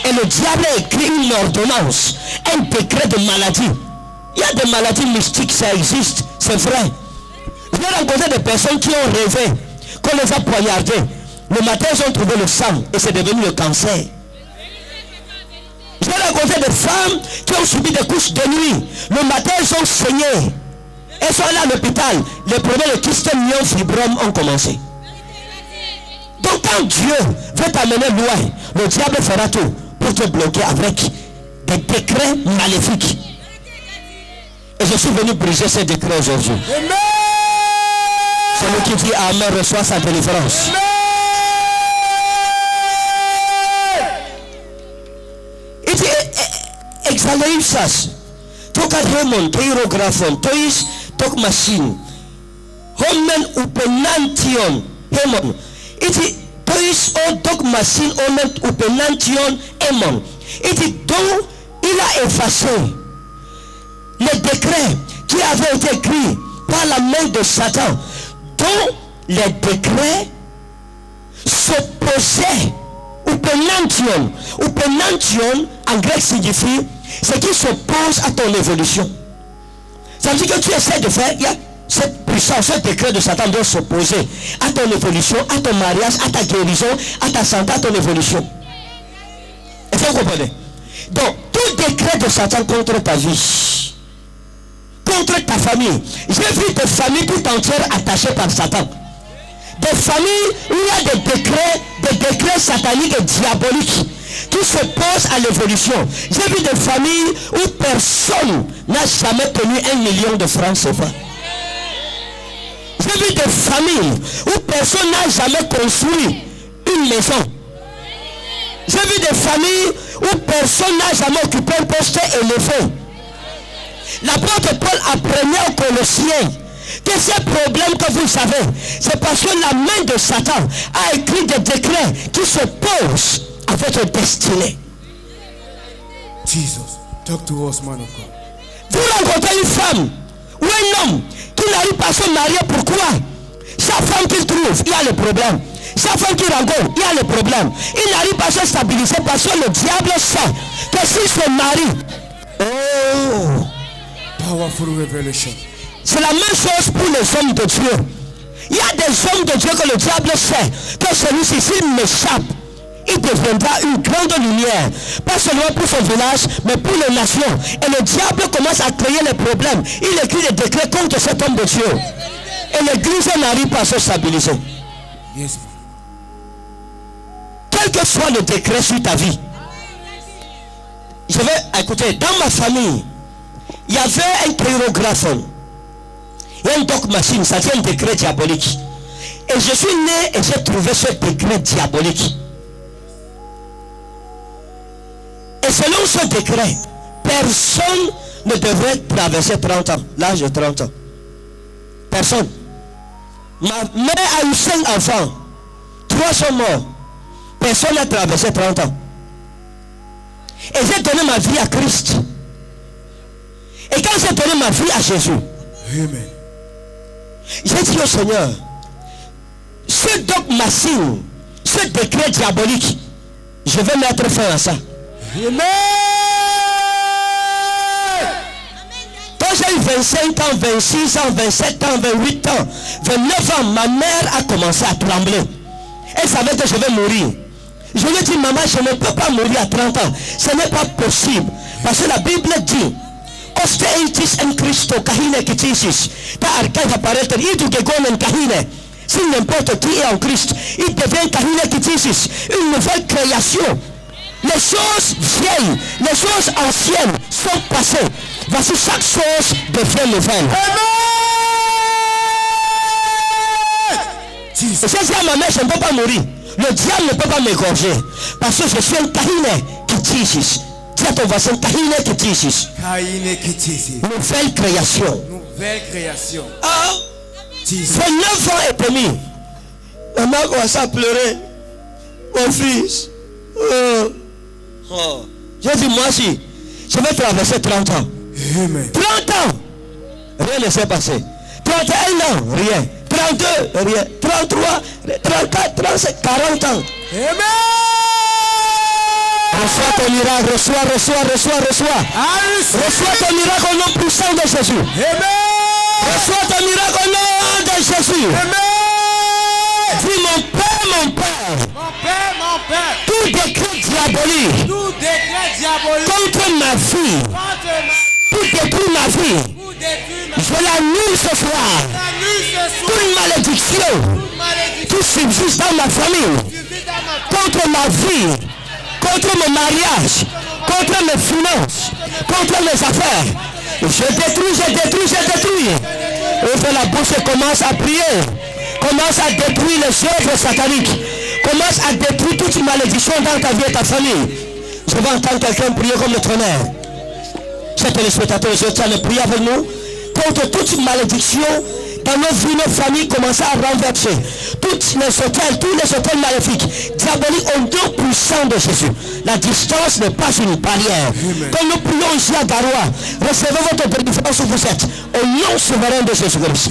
Et le diable a écrit une ordonnance, un décret de maladie. Il y a des maladies mystiques, ça existe, c'est vrai. J'ai rencontré des personnes qui ont rêvé qu'on les a poignardés. Le matin, ils ont trouvé le sang et c'est devenu le cancer. J'ai rencontré des femmes qui ont subi des couches de nuit. Le matin, ils ont saigné. Elles sont allées à l'hôpital. Les problèmes de kyste fibrome ont commencé. Donc quand Dieu veut t'amener loin, le diable fera tout pour te bloquer avec des décrets maléfiques. Et je suis venu briser ces décrets aujourd'hui. Celui qui dit Amen reçoit sa délivrance. Il dit exaleipsas, tokadremon, keirographon, tois, tok machine, homen upenantion, hemon. Il dit tois o tok machine, homen upenantion, hemon. Il dit donc il a effacé les décrets qui avaient été écrits par la main de Satan, dont les décrets s'opposaient Upenantion en grec signifie ce qui s'oppose à ton évolution. Ça veut dire que tu essaies de faire, il y a cette puissance, ce décret de Satan doit s'opposer à ton évolution, à ton mariage, à ta guérison, à ta santé, à ton évolution. Est-ce que vous comprenez? Donc, tout décret de Satan contre ta vie, contre ta famille. J'ai vu des familles tout entières attachées par Satan. Des familles où il y a des décrets sataniques et diaboliques qui s'opposent à l'évolution. J'ai vu des familles où personne n'a jamais tenu 1 million de francs CFA. J'ai vu des familles où personne n'a jamais construit une maison. J'ai vu des familles où personne n'a jamais occupé un poste élevé. L'apôtre Paul apprenait aux Colossiens que ces problèmes que vous savez, c'est parce que la main de Satan a écrit des décrets qui s'opposent à votre destinée. Jesus, talk to us, man of God. Vous rencontrez une femme ou un homme qui n'arrive pas à se marier, pourquoi? Sa femme qu'il trouve, il y a le problème. Sa femme qu'il rencontre, il y a le problème. Il n'arrive pas à se stabiliser parce que le diable sait que s'il se marie, oh, Powerful revelation. c'est la même chose pour les hommes de Dieu. Il y a des hommes de Dieu que le diable sait que celui-ci, s'il m'échappe, il deviendra une grande lumière, pas seulement pour son village, mais pour les nations. Et le diable commence à créer les problèmes. Il écrit des décrets contre cet homme de Dieu. Et l'église n'arrive pas à se stabiliser. Yes. Quel que soit le décret sur ta vie, je vais écouter, dans ma famille, il y avait un chirographe et un doc machine, ça c'est un décret diabolique. Et je suis né et j'ai trouvé ce décret diabolique. Et selon ce décret, personne ne devrait traverser 30 ans, l'âge de 30 ans. Personne. Ma mère a eu 5 enfants, 3 sont morts. Personne n'a traversé 30 ans. Et j'ai donné ma vie à Christ. Et quand j'ai donné ma vie à Jésus, Amen. j'ai dit au Seigneur, ce dogmatique, ce décret diabolique, je vais mettre fin à ça. Amen. Quand j'ai eu 25 ans, 26 ans, 27 ans, 28 ans, 29 ans, ma mère a commencé à trembler. Elle savait que je vais mourir. Je lui ai dit, maman, je ne peux pas mourir à 30 ans. Ce n'est pas possible. Parce que la Bible dit, Osteitis en Christo, kahine kitisis. Ta arcaï va paraître, il du gegonen kahine. Si n'importe qui est en Christ, il devient kahine kitisis. Une nouvelle création. Les choses vieilles, les choses anciennes sont passées. Voici, chaque chose devient nouvelle. Et c'est ça, ma mère, je ne peux pas mourir. Le diable ne peut pas m'égorger. Parce que je suis un kahine kitisis. Dis à ton voisin, kahine kitisis. Kahine kitisis. Nouvelle création. Nouvelle création. Ah, 29 ans et demi. Maman a commencé à pleurer. Mon fils. Oh. J'ai dit, moi aussi, je vais traverser 30 ans. Amen. 30 ans, rien ne s'est passé. 31 ans, rien. 32, rien. 33, 34, 35, 40 ans. Amen. Reçois ton miracle, reçois. Reçois ton miracle au nom puissant de Jésus. Amen. Reçois ton miracle au nom de Jésus. Amen. Dis mon Père. Mon Père. Tout décret diabolique. Tout décret diabolique. Contre ma vie. Tout détruit ma vie. Je l'annule ce soir. Toute malédiction qui subsiste dans ma famille, contre ma vie, contre mon mariage, contre mes finances, contre mes affaires, je détruis. Ouvre la bouche et commence à prier. Commence à détruire les œuvres sataniques. Commence à détruire toute malédiction dans ta vie et ta famille. Je vais entendre quelqu'un prier comme le tonnerre. Chers téléspectateurs, je tiens à prier avec nous contre toute malédiction dans nos vies, nos familles. Commencez à renverser tous les hôtels maléfiques, diaboliques au nom puissant de Jésus. La distance n'est pas une barrière. Quand nous prions ici à Garoua, recevez votre délivrance où vous êtes au nom souverain de Jésus-Christ.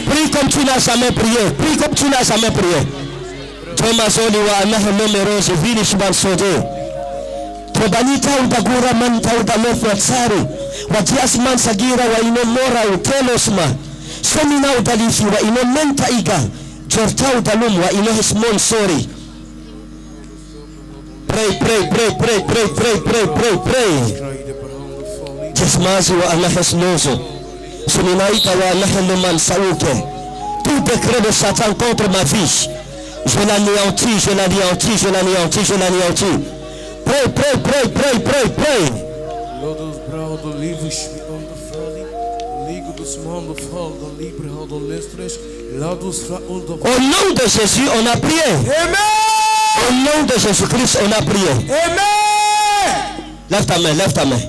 Prie comme tu n'as jamais prié. Prie comme tu n'as jamais prié. Banita udagura manta udalefu atsari watias man sagira wa ino mora utelosma semina udalifi wa ino menta iga jorta udalum wa ino hismon sorry. Pray. Jesmazi wa Allah hisnoso seminaita wa Allah heloman sauke. Tout décret de Satan contre ma vie, je l'anéantis. Pray. Au nom de Jésus, on a prié. Amen. Au nom de Jésus-Christ, on a prié. Amen. Lève ta main.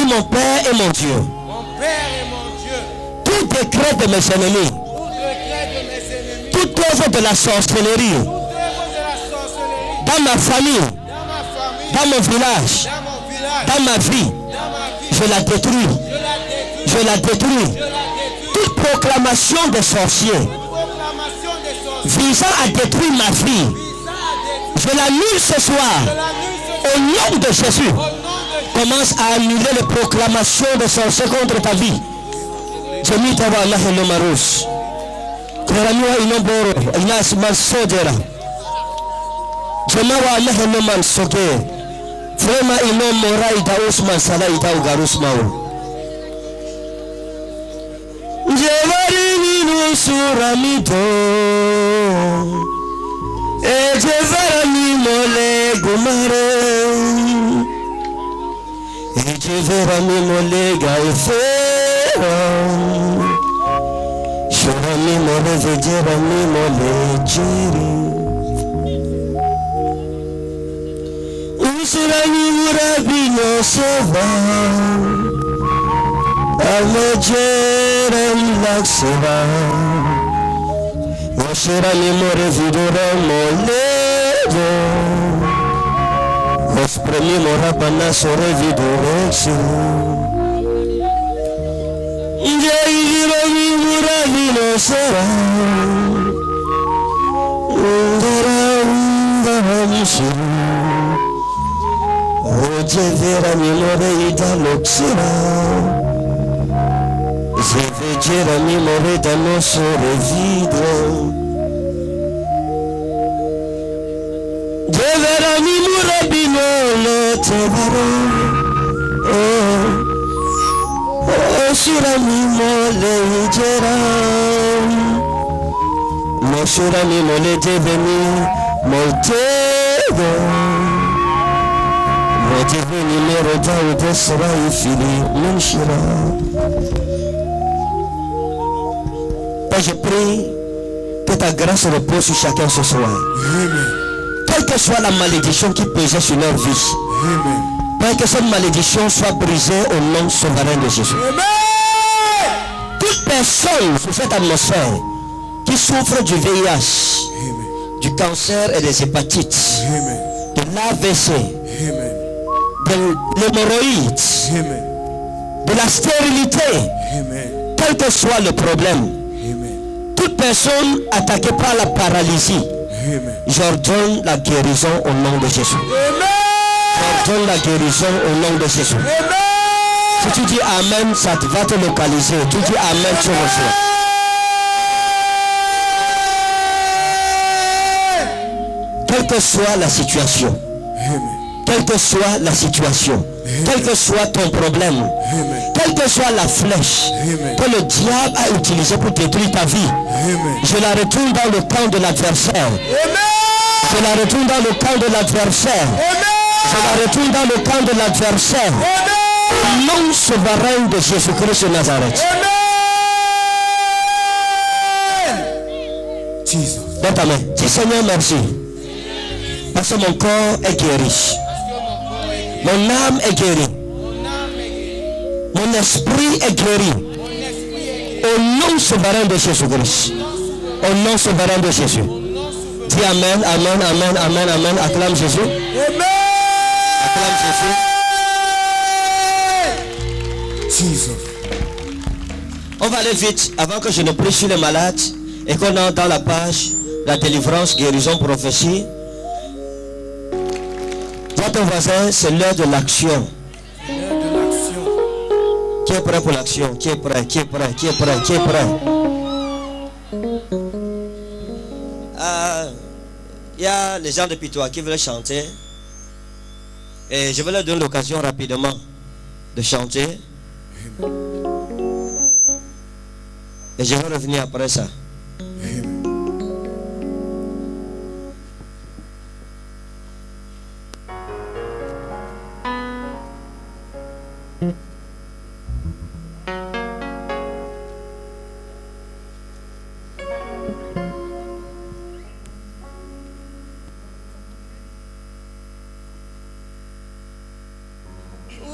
Dis mon Père et mon Dieu. Mon Père et mon Dieu. Tout décret de mes ennemis. Tout décret de mes ennemis. Toute œuvre de la sorcellerie. Toute œuvre de la sorcellerie. Dans ma famille. Dans ma famille. Dans mon village. Dans mon village. Dans ma vie. Dans ma vie. Je la détruis. Je la détruis. Je la détruis. Je la détruis. Toute proclamation des sorciers Proclamation des sorciers. visant à détruire ma vie. Je l'annule ce soir. Au nom de Jésus. Commence à annuler les proclamations des sorciers contre ta vie. Jemi tawa Allah hello marus. Kraniwa inoboro inas man sodera. Jemawa Allah hello man soke. Frema ino mora ita Usman sala ita ugarus mau. Jevari ninu suramito. E jevara mi mole gumare. E jevara mi mole gaifera. Shura mi mole vejera mi mole jiri. Usura mi murabi no seva. Amejera lakseva. Usura mi more vidura molevo. Os premi morabana sore vidurexi. Injai viromi murabi no sera. Undara undara Oje vera mi more ida loxira. Zevejera mi more da no sore vidro. Devera mi murabino lo tevaro. Oh, shira mi mole ijera. Mo shira mi mole deveni moltego. Mo deveni mero dau desra ifili munshira. Père, je prie que ta grâce repose sur chacun ce soir. Amen. Quelle que soit la malédiction qui pesait sur leur vie, Père, que cette malédiction soit brisée au nom souverain de Jésus. Amen. Toute personne sur cette atmosphère qui souffre du VIH, du cancer et des hépatites, de l'AVC, de l'hémorroïde, de la stérilité, quel que soit le problème, toute personne attaquée par la paralysie, j'ordonne la guérison au nom de Jésus. J'ordonne la guérison au nom de Jésus. Si tu dis Amen, ça va te localiser. Tu dis Amen, tu reçois. Quelle que soit la situation, quelle que soit la situation, quel que soit ton problème, quelle que soit la flèche que le diable a utilisée pour détruire ta vie, je la retourne dans le camp de l'adversaire. Je la retourne dans le camp de l'adversaire. Je la retourne dans le camp de l'adversaire. Au nom souverain de Jésus-Christ de Nazareth. Dans ta main, dis Seigneur merci. Parce que mon corps est guéri. Mon âme est guérie. Mon esprit est guéri. Au nom souverain de Jésus-Christ. Au nom souverain de Jésus. Dis Amen, Amen, Amen, Amen, Amen. Acclame Jésus. Amen. Acclame Jésus. Jesus. On va aller vite avant que je ne prie sur les malades et qu'on entre dans la page la délivrance, guérison, prophétie. Dis à ton voisin, c'est l'heure de l'action. Qui est prêt pour l'action? Qui est prêt? Qui est prêt? Qui est prêt? Qui est prêt? Il y a les gens de Pitois qui veulent chanter. Et je vais leur donner l'occasion rapidement de chanter. Et je vais revenir après ça.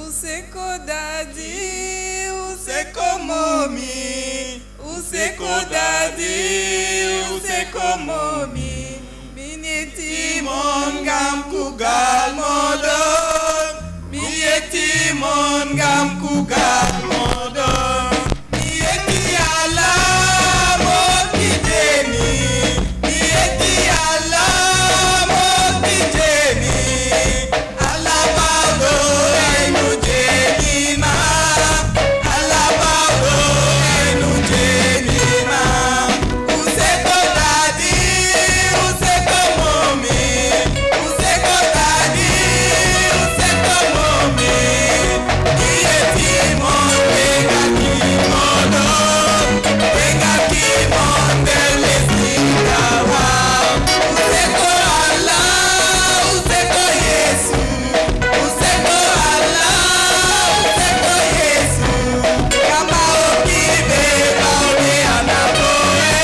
Useko dadi, useko momi, useko dadi, useko momi. Minyeti mon gam kugal modon, minyeti mon gam kugal modon. Minyeti ala mokideni, minyeti ala mokideni. Ala bado enu jenina, ala bado enu jenina. Useko dadi, useko momi, useko dadi, useko momi. Minyeti mon venga kimono, venga kimon dele sikawa. Useko ala, useko Yesu, useko ala, useko Yesu. Kama okibe baude anaboe,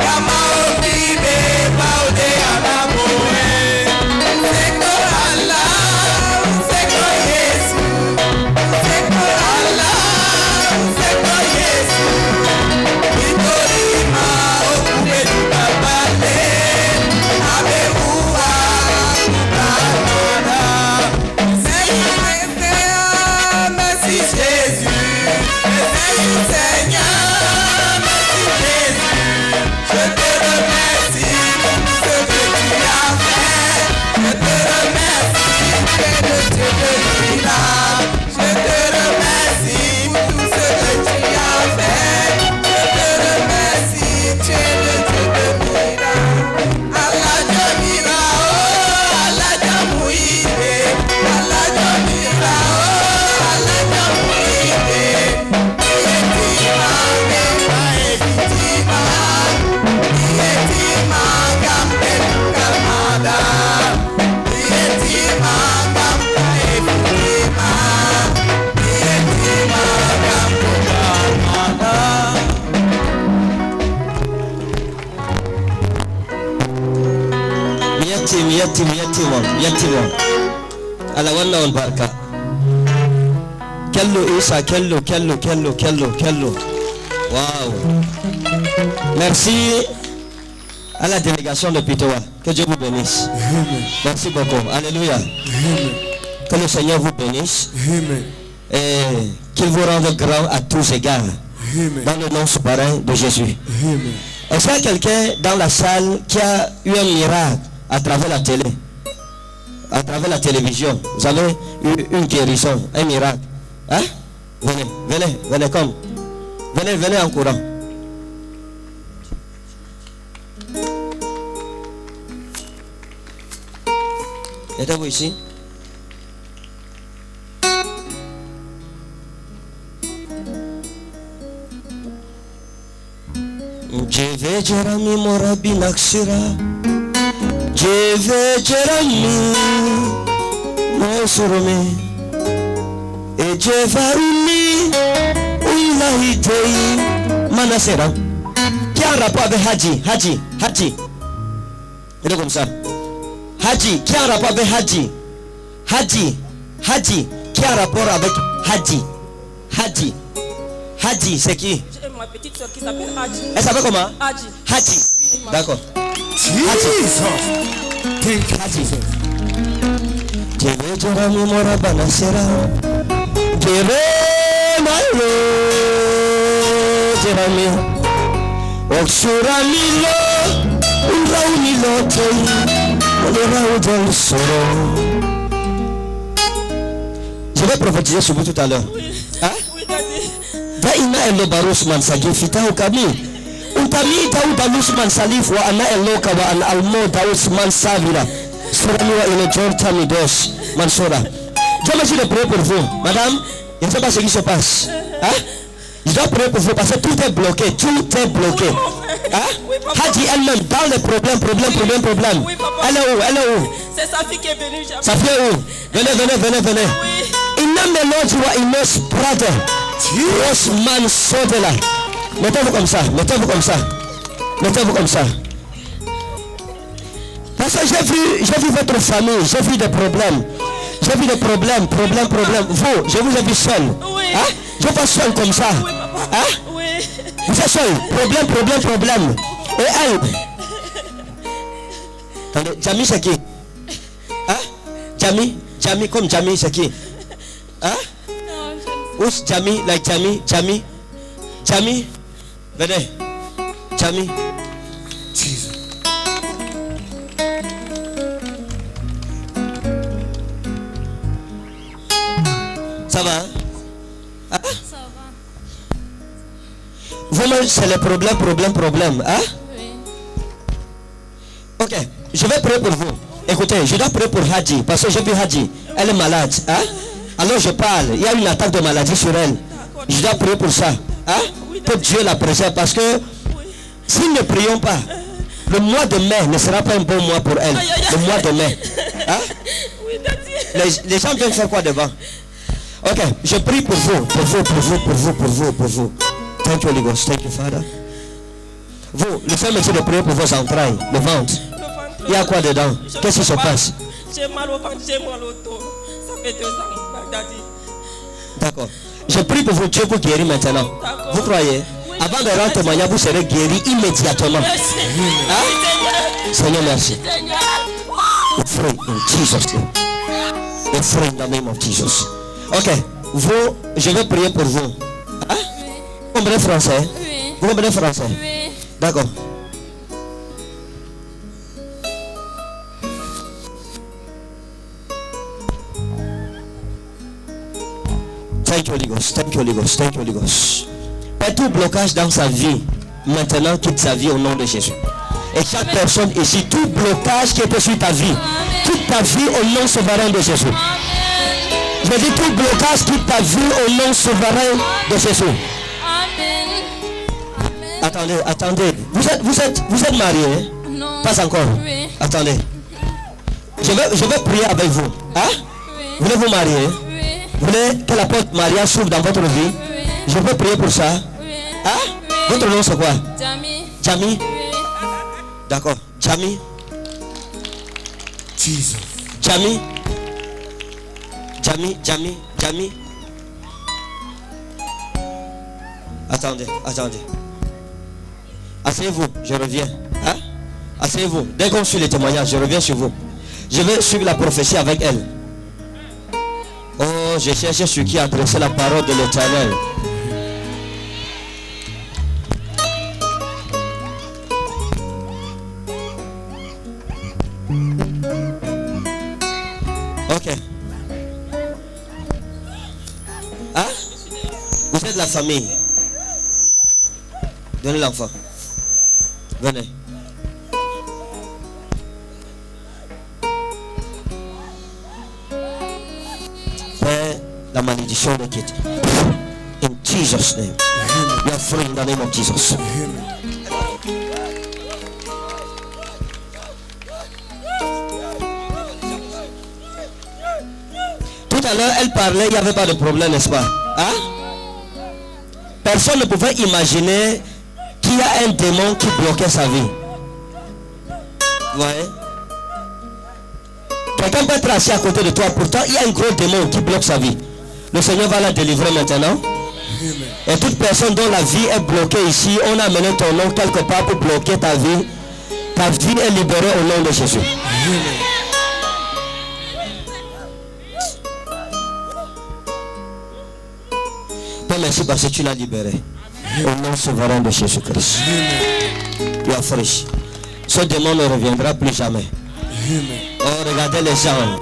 kama okibe baude anaboe. Useko ala, useko Yesu, useko ala, useko Yesu. Mitorima okube tukabale, abeua kukamada. Seigneur, merci Jésus. Seigneur, merci Jésus. Je te remercie pour tout ce que tu as fait. Je te remercie, tu es le Dieu de miracles. Je te remercie pour tout ce que tu as fait. Je te remercie, tu es le Dieu de miracles. Allah Jamira, oh, Allah Jamouide, Allah Jamira, oh, Allah Jamouide. Yetima, Nema Evitima, Yetima, Gampe Kamada, Yetima, Gampe Evitima, Yetima, Gampe Kamada. Yatima. Ala wannan barka. Kello Isa, kello. Wow. Merci à la délégation de Pitoa. Que Dieu vous bénisse. Merci beaucoup. Alléluia. Que le Seigneur vous bénisse. Et qu'il vous rende grand à tous égards. Dans le nom souverain de Jésus. Est-ce qu'il y a quelqu'un dans la salle qui a eu un miracle à travers la télé, à travers la télévision? Vous avez eu une guérison, un miracle? Hein? Venez comme. Venez en courant. Êtes-vous ici? Jeve Jerami Morabi Naksira, Jeve Jerami Mosurumi, et Jevarumi Uilahitei Manasera. Qui a un rapport avec Haji? C'est comme ça. Haji, qui a un rapport avec Haji? Haji, qui a un rapport avec Haji, c'est qui? J'ai ma petite soeur qui s'appelle Haji. Elle s'appelle comment? Haji. D'accord. Haji. Jeve Jerami Moraba Nasera. Jeve Malo Jerami. Oksuramilo Uraunilo Tei Olerau Soro. Je vais prophétiser sur vous tout à l'heure. Hein? Daina Elobarus Mansagi Fita Ukami. Untami Daubalus Mansalif wa Ana Eloka wa An Almo Daus Mansavira. Suramiwa Elejor Tamidos Mansora. Je me suis de prier pour vous. Madame, je ne sais pas ce qui se passe. Hein? Je dois prier pour vous parce que tout est bloqué. Hein? Haji elle-même dans les problèmes. Elle est où? C'est sa fille qui est venue. Sa fille est où? Venez. Inamelojwa Ines brother. Osman Sodela. Mettez-vous comme ça. Parce que j'ai vu votre famille, j'ai vu des problèmes. J'ai vu des problèmes. Vous, je vous ai vu seul. Oui. Hein? Je pas seul comme ça. Oui, papa. Hein? Oui. Vous êtes seul. Problème. Et elle. Attendez, Jami c'est qui? Hein? Jami comme Jami c'est qui? Hein? Who's Jami? Like Jami? Venez. Jami. Jesus. Ça va? Hein? Ça va. Vous-même, c'est le problème. Hein? Oui. Ok, je vais prier pour vous. Écoutez, je dois prier pour Hadji, parce que j'ai vu Hadji, elle est malade. Hein? Alors je parle, il y a une attaque de maladie sur elle. Je dois prier pour ça. Hein? Que Dieu la préserve, parce que si nous ne prions pas, le mois de mai ne sera pas un bon mois pour elle. Le mois de mai. Hein? Les gens viennent faire quoi devant? Ok, je prie pour vous. Thank you, Holy Ghost. Thank you, Father. Vous, le fait métier de prier pour vos entrailles, le ventre. Il y a quoi dedans? Qu'est-ce qui se passe? J'ai mal au ventre, j'ai mal au dos. Ça fait 2 ans, Bagdadi. D'accord. Je prie pour vous, Dieu vous guérit maintenant. Vous croyez? Oui, avant de rendre témoignage, vous serez guéri immédiatement. Hein? Seigneur, merci. We pray in Jesus' name. We pray in the name of Jesus. Ok. Vous, je vais prier pour vous. Hein? Vous comprenez français? Oui. Vous comprenez français? Oui. D'accord. Thank you, Holy Ghost. Thank you, Holy Ghost. Thank you, Holy Ghost. Pas tout blocage dans sa vie, maintenant quitte sa vie au nom de Jésus. Et chaque personne ici, tout blocage qui était sur ta vie, quitte ta vie au nom souverain de Jésus. Je dis tout blocage quitte ta vie au nom souverain de Jésus. Amen. Attendez. Vous êtes marié? Hein? Non. Pas encore. Oui. Attendez. Je vais prier avec vous. Hein? Oui. Vous voulez vous marier? Oui. Vous voulez que la porte mariage s'ouvre dans votre vie? Oui. Je peux prier pour ça. Oui. Hein? Oui. Votre nom c'est quoi? Jami. Oui. D'accord. Jami. Jesus. Jami. Attendez. Asseyez-vous, je reviens. Hein? Asseyez-vous. Dès qu'on suit les témoignages, je reviens sur vous. Je vais suivre la prophétie avec elle. Oh, je cherche sur qui adresser la parole de l'Éternel. Ok. Hein? Vous êtes la famille. Donnez l'enfant. Venez. Père, la malédiction de quitte. In Jesus' name. You are free in the name of Jesus. Tout à l'heure, elle parlait, il n'y avait pas de problème, n'est-ce pas? Hein? Personne ne pouvait imaginer qu'il y a un démon qui bloquait sa vie. Vous voyez? Quelqu'un peut être assis à côté de toi, pourtant il y a un gros démon qui bloque sa vie. Le Seigneur va la délivrer maintenant. Et toute personne dont la vie est bloquée ici, on a amené ton nom quelque part pour bloquer ta vie. Ta vie est libérée au nom de Jésus. Père, merci parce que tu l'as libéré. Au nom souverain de Jésus-Christ. Tu as fraîchi. Ce démon ne reviendra plus jamais. Oh, regardez les gens.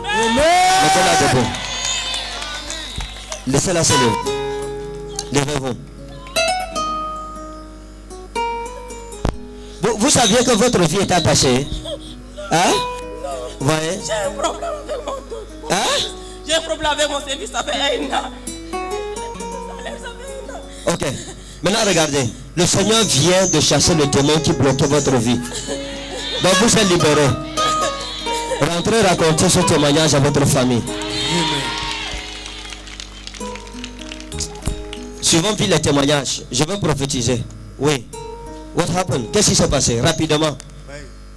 Mettez-la debout. Laissez-la se lever. Levez-vous. Vous saviez que votre vie est attachée? Hein? Vous voyez? J'ai un problème avec mon dos. Hein? J'ai un problème avec mon service, ça fait 1 an. Ok. Maintenant regardez. Le Seigneur vient de chasser le démon qui bloquait votre vie. Donc vous êtes libérés. Rentrez raconter ce témoignage à votre famille. Suivons puis les témoignages. Je veux prophétiser. Oui. What happened? Qu'est-ce qui s'est passé? Rapidement.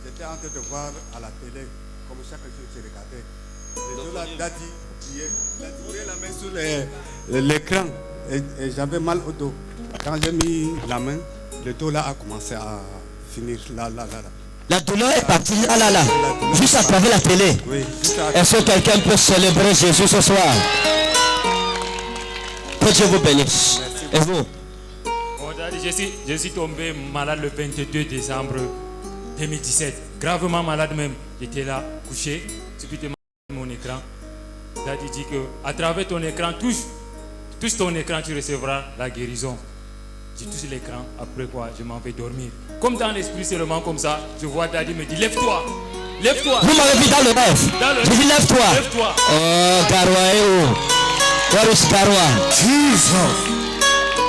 J'étais en train de voir à la télé, comme chaque jour je regardais. Il a tiré la main sur l'écran et j'avais mal au dos. Quand j'ai mis la main, le dos là a commencé à finir là. La douleur est partie là. Juste à travers la télé. Oui, est-ce que quelqu'un peut célébrer Jésus ce soir? Que Dieu vous bénisse. Et vous? Je suis tombé malade le 22 décembre 2017. Gravement malade même. J'étais là, couché, subitement mon écran. Daddy dit que à travers ton écran, touche ton écran, tu recevras la guérison. Je touche l'écran, après quoi, je m'en vais dormir. Comme dans l'esprit seulement comme ça, je vois Daddy me dit lève-toi. Lève-toi. Vous m'avez vu dans le rêve. Je dis lève-toi. Lève-toi. Oh, Garwa est où? Where is Garwa? Jesus.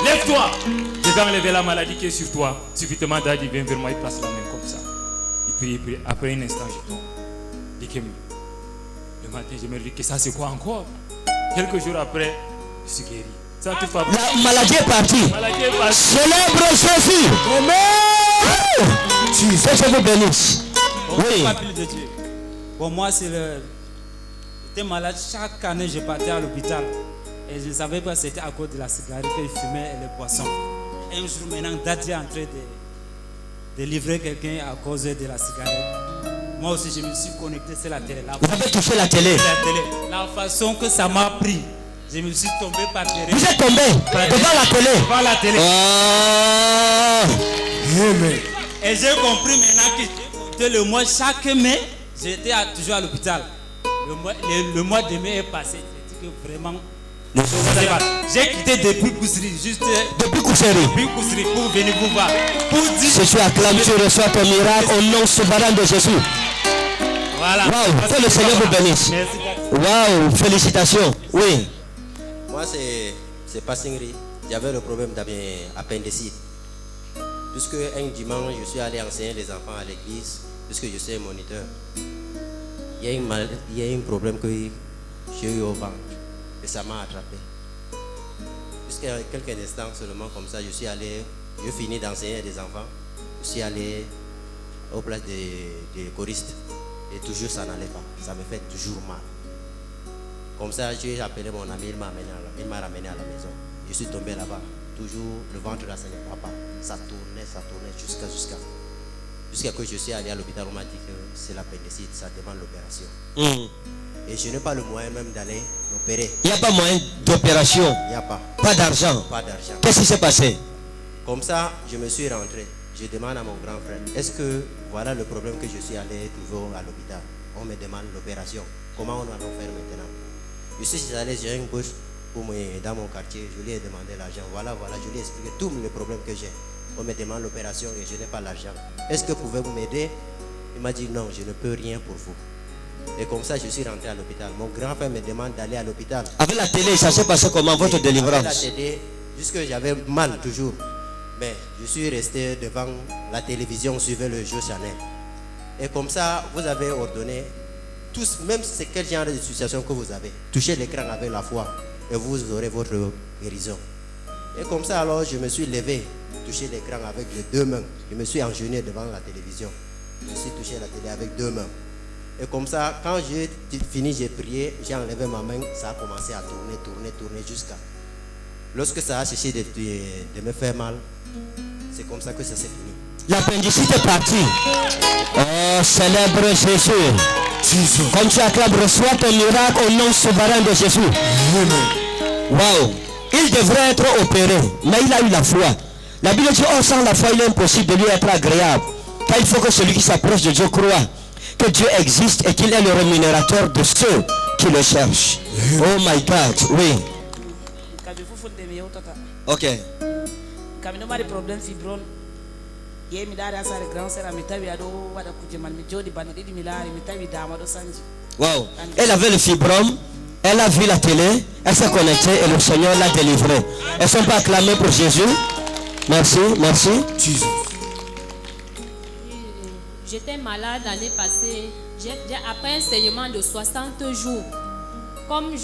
Lève-toi. Je vais enlever la maladie qui est sur toi. Subitement, Daddy vient vers moi, il place la main comme ça. Il prie. Après un instant, je tombe. Le matin, je me dis que ça c'est quoi encore? Quelques jours après, je suis guéri. Ça, tout va bien. La maladie est partie. Célèbre Jésus. Amen. Que Dieu vous bénisse. Oui. De Dieu. Pour moi, j'étais malade. Chaque année, je partais à l'hôpital. Et je ne savais pas que c'était à cause de la cigarette que je fumais et les boissons. Un jour maintenant, Daddy est en train de livrer quelqu'un à cause de la cigarette. Moi aussi, je me suis connecté sur la télé. Vous avez touché la télé? La façon que ça m'a pris, je me suis tombé par terre. Vous êtes tombé devant la télé? Devant la télé. Oh. Et j'ai compris maintenant que le mois, chaque mai, j'étais toujours à l'hôpital. Le mois de mai est passé. J'ai dit que vraiment... J'ai quitté depuis Kousri, juste depuis Kousri pour venir vous voir. Pour dire je suis acclamé, tu reçois ton miracle au nom souverain de Jésus. Voilà. Waouh, que le Seigneur vous bénisse. Waouh, félicitations. Oui. Moi, c'est pas Singri. J'avais le problème d'appendicite. Puisque un dimanche, je suis allé enseigner les enfants à l'église, puisque je suis moniteur. Il y a un problème que j'ai eu au ventre. Et ça m'a attrapé. Jusqu'à quelques instants seulement comme ça, je finis d'enseigner des enfants. Je suis allé aux places des choristes. Et toujours ça n'allait pas. Ça me fait toujours mal. Comme ça, j'ai appelé mon ami, il m'a ramené à la maison. Je suis tombé là-bas. Toujours le ventre là, ça ne va pas. Ça tournait jusqu'à que je suis allé à l'hôpital. On m'a dit que c'est l'appendicite, ça demande l'opération. Et je n'ai pas le moyen même d'aller l'opérer. Il n'y a pas moyen d'opération? Il n'y a pas. Pas d'argent? Pas d'argent. Qu'est-ce qui s'est passé? Comme ça, je me suis rentré. Je demande à mon grand frère, est-ce que voilà le problème que je suis allé trouver à l'hôpital? On me demande l'opération. Comment on va faire maintenant? Je suis allé sur une bouche dans mon quartier. Je lui ai demandé l'argent. Voilà, je lui ai expliqué tous les problèmes que j'ai. On me demande l'opération et je n'ai pas l'argent. Est-ce que pouvez-vous m'aider? Il m'a dit non, je ne peux rien pour vous. Et comme ça, je suis rentré à l'hôpital. Mon grand frère me demande d'aller à l'hôpital. Avec la télé, ça s'est passé comment votre délivrance? Avec la télé, jusque j'avais mal toujours. Mais je suis resté devant la télévision, suivant le jeu Chanel. Et comme ça, vous avez ordonné, tous, même c'est quel genre de situation que vous avez, touchez l'écran avec la foi et vous aurez votre guérison. Et comme ça, alors, je me suis levé, touché l'écran avec les deux mains. Je me suis engenouillé devant la télévision. Je me suis touché la télé avec deux mains. Et comme ça, quand j'ai fini, j'ai prié, j'ai enlevé ma main, ça a commencé à tourner jusqu'à... Lorsque ça a cessé de me faire mal, c'est comme ça que ça s'est fini. L'appendicite est partie. Oh, célèbre Jésus. Comme tu acclames, reçois ton miracle au nom souverain de Jésus. Waouh. Il devrait être opéré, mais il a eu la foi. La Bible dit, oh, sans la foi, il est impossible de lui être agréable. Car il faut que celui qui s'approche de Dieu croit que Dieu existe et qu'il est le rémunérateur de ceux qui le cherchent. Oh my God, oui. Ok. Quand on a des problèmes fibrome, wow. Elle avait le fibrome, elle a vu la télé, elle s'est connectée et le Seigneur l'a délivrée. Elles sont pas acclamées pour Jésus. Merci. Jésus. J'étais malade l'année passée. Après un saignement de 60 jours, comme je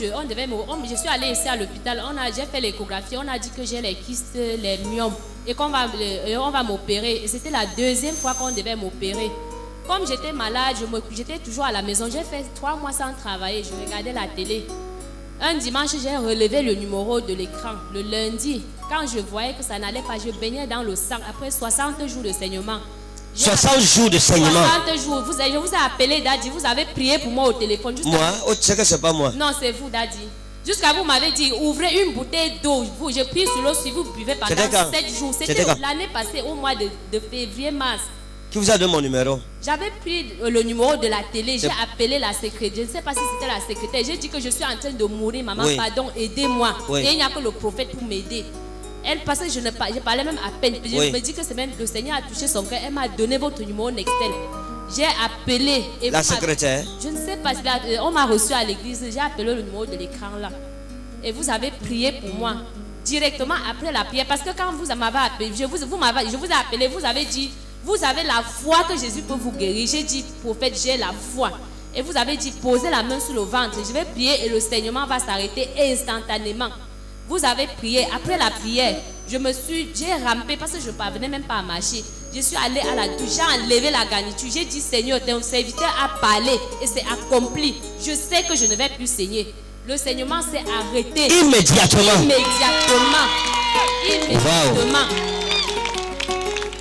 suis allée ici à l'hôpital, j'ai fait l'échographie, on a dit que j'ai les kystes, les myomes et on va m'opérer. Et c'était la deuxième fois qu'on devait m'opérer. Comme j'étais malade, j'étais toujours à la maison. J'ai fait 3 mois sans travailler. Je regardais la télé. Un dimanche, j'ai relevé le numéro de l'écran. Le lundi, quand je voyais que ça n'allait pas, je baignais dans le sang. Après 60 jours de saignement. 60 jours de saignement. 60 jours. Je vous ai appelé, Daddy. Vous avez prié pour moi au téléphone. Moi, tu sais que c'est pas moi. Non, c'est vous, Daddy. Jusqu'à vous m'avez dit, ouvrez une bouteille d'eau. J'ai pris sur l'eau si vous buvez pendant 7 jours. C'était l'année passée, au mois de février-mars. Qui vous a donné mon numéro? J'avais pris le numéro de la télé, j'ai appelé la secrétaire. Je ne sais pas si c'était la secrétaire. J'ai dit que je suis en train de mourir, maman, pardon, aidez-moi. Et il n'y a que le prophète pour m'aider. Elle passait, je parlais même à peine. Je me dis que c'est même le Seigneur a touché son cœur. Elle m'a donné votre numéro Nextel. J'ai appelé. Et la secrétaire? Je ne sais pas, on m'a reçu à l'église. J'ai appelé le numéro de l'écran là. Et vous avez prié pour moi. Directement après la prière. Parce que quand vous m'avez appelé, je vous ai appelé, vous avez dit, vous avez la foi que Jésus peut vous guérir. J'ai dit, prophète, j'ai la foi. Et vous avez dit, posez la main sur le ventre. Je vais prier et le saignement va s'arrêter instantanément. Vous avez prié. Après la prière, j'ai rampé parce que je ne parvenais même pas à marcher. Je suis allée à la douche, j'ai enlevé la garniture. J'ai dit, Seigneur, ton serviteur a parlé et c'est accompli. Je sais que je ne vais plus saigner. Le saignement s'est arrêté. Immédiatement. Immédiatement.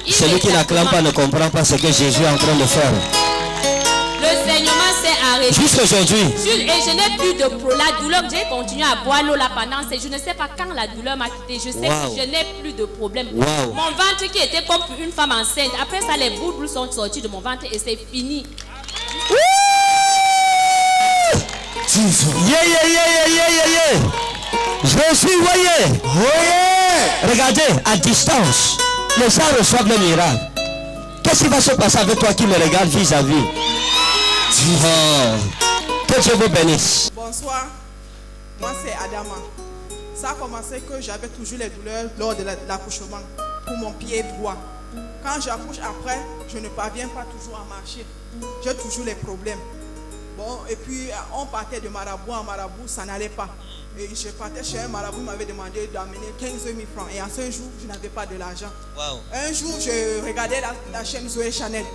Celui qui n'acclame pas ne comprend pas ce que Jésus est en train de faire. Le saignement s'est arrêté. Jusqu'aujourd'hui. Et je n'ai plus de pro. La douleur, j'ai continué à boire l'eau là pendant. Je ne sais pas quand la douleur m'a quitté. Je sais que je n'ai plus de problème. Mon ventre qui était comme une femme enceinte. Après ça, les boules sont sorties de mon ventre et c'est fini. Je suis voyé. Regardez, à distance, les gens reçoivent le miracle. Qu'est-ce qui va se passer avec toi qui me regarde vis-à-vis? Que Dieu vous bénisse. Bonsoir, moi c'est Adama. Ça a commencé que j'avais toujours les douleurs lors de l'accouchement pour mon pied droit. Quand j'accouche après, je ne parviens pas toujours à marcher. J'ai toujours les problèmes. Bon, et puis on partait de marabout en marabout, ça n'allait pas. Et je partais chez un marabout, il m'avait demandé d'amener 15 000 francs. Et en ce jour, je n'avais pas de l'argent. Un jour, je regardais la chaîne Zoé Chanel.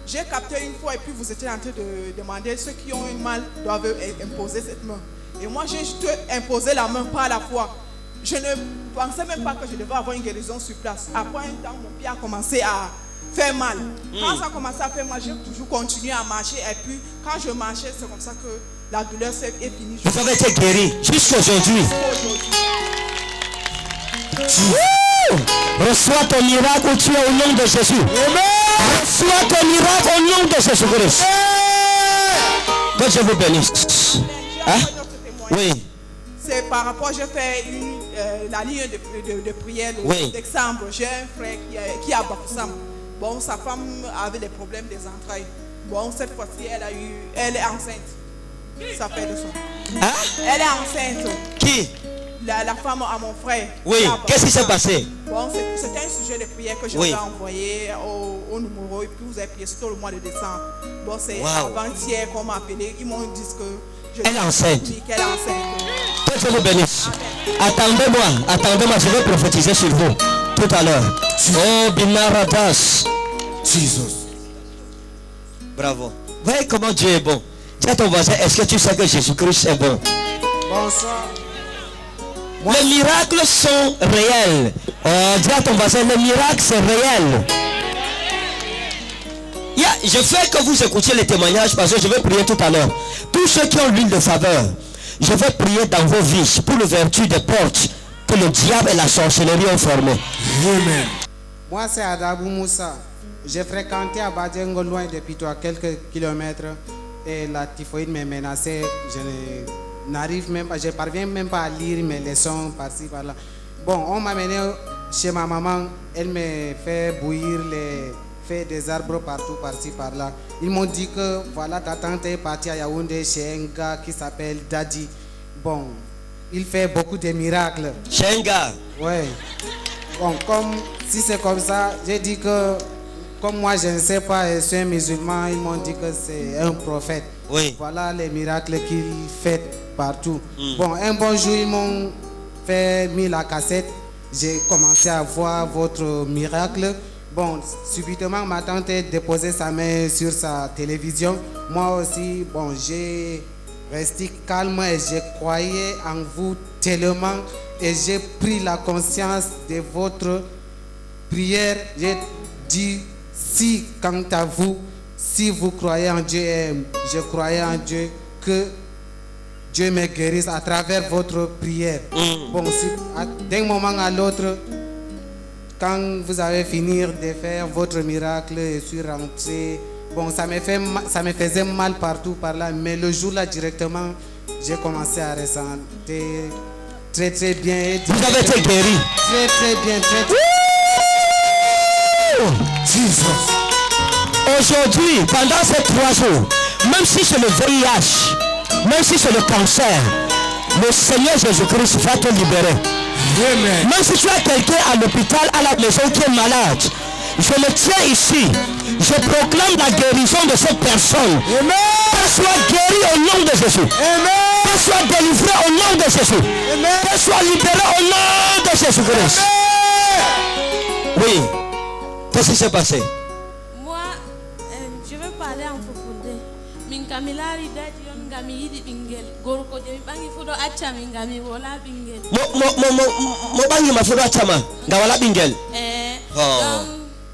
J'ai capté une fois et puis vous étiez en train de demander ceux qui ont eu mal doivent imposer cette main. Et moi, j'ai juste imposé la main par la foi. Je ne pensais même pas que je devais avoir une guérison sur place. Après un temps, mon pied a commencé à faire mal. Quand ça a commencé à faire mal, j'ai toujours continué à marcher. Et puis, quand je marchais, c'est comme ça que la douleur est finie. Vous avez été guéri jusqu'aujourd'hui. Reçois ton miracle où tu es au nom de Jésus. Reçois ton miracle au nom de Jésus-Christ. Que Dieu vous bénisse. Hein? Oui. C'est par rapport, j'ai fait la ligne de prière le décembre. J'ai un frère qui a Bafoussam. Bon, sa femme avait des problèmes des entrailles. Bon, cette fois-ci, elle est enceinte. Ça fait de son. Hein? Elle est enceinte. Qui? La femme à mon frère. Oui, qu'est-ce qui s'est passé? Bon, c'était un sujet de prière que j'avais envoyé au numéro et puis vous avez prié sur le mois de décembre. Bon, c'est avant-hier qu'on m'a appelé. Ils m'ont dit que elle est enceinte. Qu'elle est enceinte. Que Dieu vous bénisse. Attendez-moi, je vais prophétiser sur vous tout à l'heure. Oh, Binaradas. Jesus. Bravo. Voyez comment Dieu est bon. Dis à ton voisin, est-ce que tu sais que Jésus-Christ est bon? Bonsoir. Les miracles sont réels. Dis à ton voisin, les miracles c'est réel. Je fais que vous écoutiez les témoignages parce que je vais prier tout à l'heure. Tous ceux qui ont l'huile de faveur, je vais prier dans vos vies pour l'ouverture des portes que le diable et la sorcellerie ont formées. Amen. Moi c'est Adabou Moussa. J'ai fréquenté à Badjengo loin depuis toi quelques kilomètres et la typhoïde m'a menacé. Je parviens même pas à lire mes leçons par-ci par-là. Bon, on m'a mené chez ma maman, elle me fait bouillir fait des arbres partout par-ci par-là. Ils m'ont dit que voilà, ta tante est partie à Yaoundé chez un gars qui s'appelle Daddy. Bon, il fait beaucoup de miracles. Chez un gars? Ouais. Bon, si c'est comme ça, j'ai dit que comme moi je ne sais pas, je suis un musulman, ils m'ont dit que c'est un prophète. Oui. Voilà les miracles qu'il fait partout. Bon, un bon jour, ils m'ont mis la cassette. J'ai commencé à voir votre miracle. Bon, subitement, ma tante a déposé sa main sur sa télévision. Moi aussi, bon, j'ai resté calme et j'ai croyé en vous tellement. Et j'ai pris la conscience de votre prière. J'ai dit, si, quant à vous, si vous croyez en Dieu et je croyais en Dieu, que Dieu me guérisse à travers votre prière. Bon, d'un moment à l'autre, quand vous avez fini de faire votre miracle, je suis rentré. Bon, ça me faisait mal partout par là, mais le jour-là, directement, j'ai commencé à ressentir très bien. Vous avez été guéri. Très bien, très. Jesus. Aujourd'hui, pendant ces 3 jours, même si c'est le VIH, même si c'est le cancer, le Seigneur Jésus-Christ va te libérer. Amen. Même si tu as quelqu'un à l'hôpital, à la maison qui est malade, je le tiens ici. Je proclame la guérison de cette personne. Qu'elle soit guérie au nom de Jésus. Qu'elle soit délivrée au nom de Jésus. Qu'elle soit libérée au nom de Jésus-Christ. Oui. Qu'est-ce qui s'est passé? Moi, je veux parler en profondeur. Minkamilari dadi yon ngami yidi bingel. Gorko jemi bangi fudo acha mingami wala bingel. Mo bangi mafudo acha ma ngawala bingel. Donc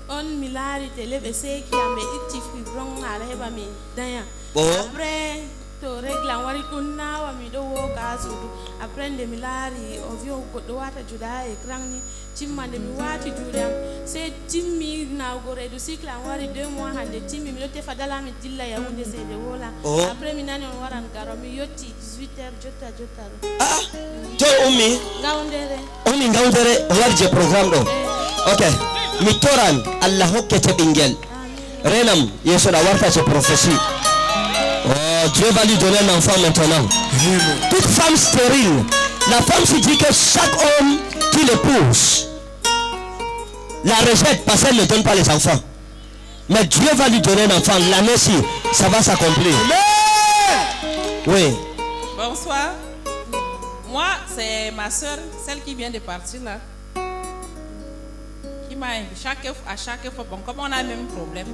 on milari tele bese ki ambe iti fibron ala heba mi daya. Après to regla wari kunna wa mi do wo kazudu. Après de milari ovio ko do wata juda e krangni chimma de mi wati judam. C'est timmi na gore du cycle en wari 2 mois hande timmi mi lote fadala mi dilla ya hunde se de wola. Après mi nani on waran karo mi yoti 18h jota. Jo umi. Ngaundere. Umi ngaundere warje programme do. OK. Mitoran Allah hokkete bingel. Renam yeso da warta ce prophétie. Oh, Dieu va lui donner un enfant maintenant. Toute femme stérile, la femme se dit que chaque homme qui l'épouse la rejette parce qu'elle ne donne pas les enfants. Mais Dieu va lui donner un enfant. L'année-ci, ça va s'accomplir. Oui. Bonsoir. Moi, c'est ma soeur, celle qui vient de partir là. Qui m'a à chaque fois, bon, comme on a le même problème.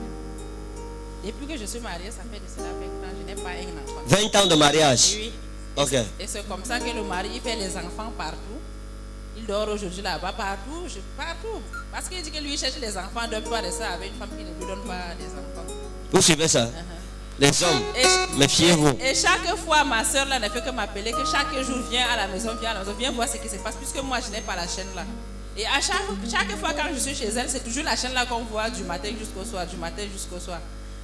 Depuis que je suis mariée, ça fait de cela 20 ans, je n'ai pas un enfant. 20 ans de mariage? Oui. Ok. Et c'est comme ça que le mari il fait les enfants partout. Il dort aujourd'hui là-bas, partout. Parce qu'il dit que lui cherche les enfants, ne donne pas de ça avec une femme qui ne lui donne pas des enfants. Vous suivez ça? Les hommes, méfiez-vous. Et chaque fois, ma soeur là ne fait que m'appeler, que chaque jour viens à la maison, viens voir ce qui se passe, puisque moi je n'ai pas la chaîne là. Et à chaque fois quand je suis chez elle, c'est toujours la chaîne là qu'on voit du matin jusqu'au soir, du matin jusqu'au soir.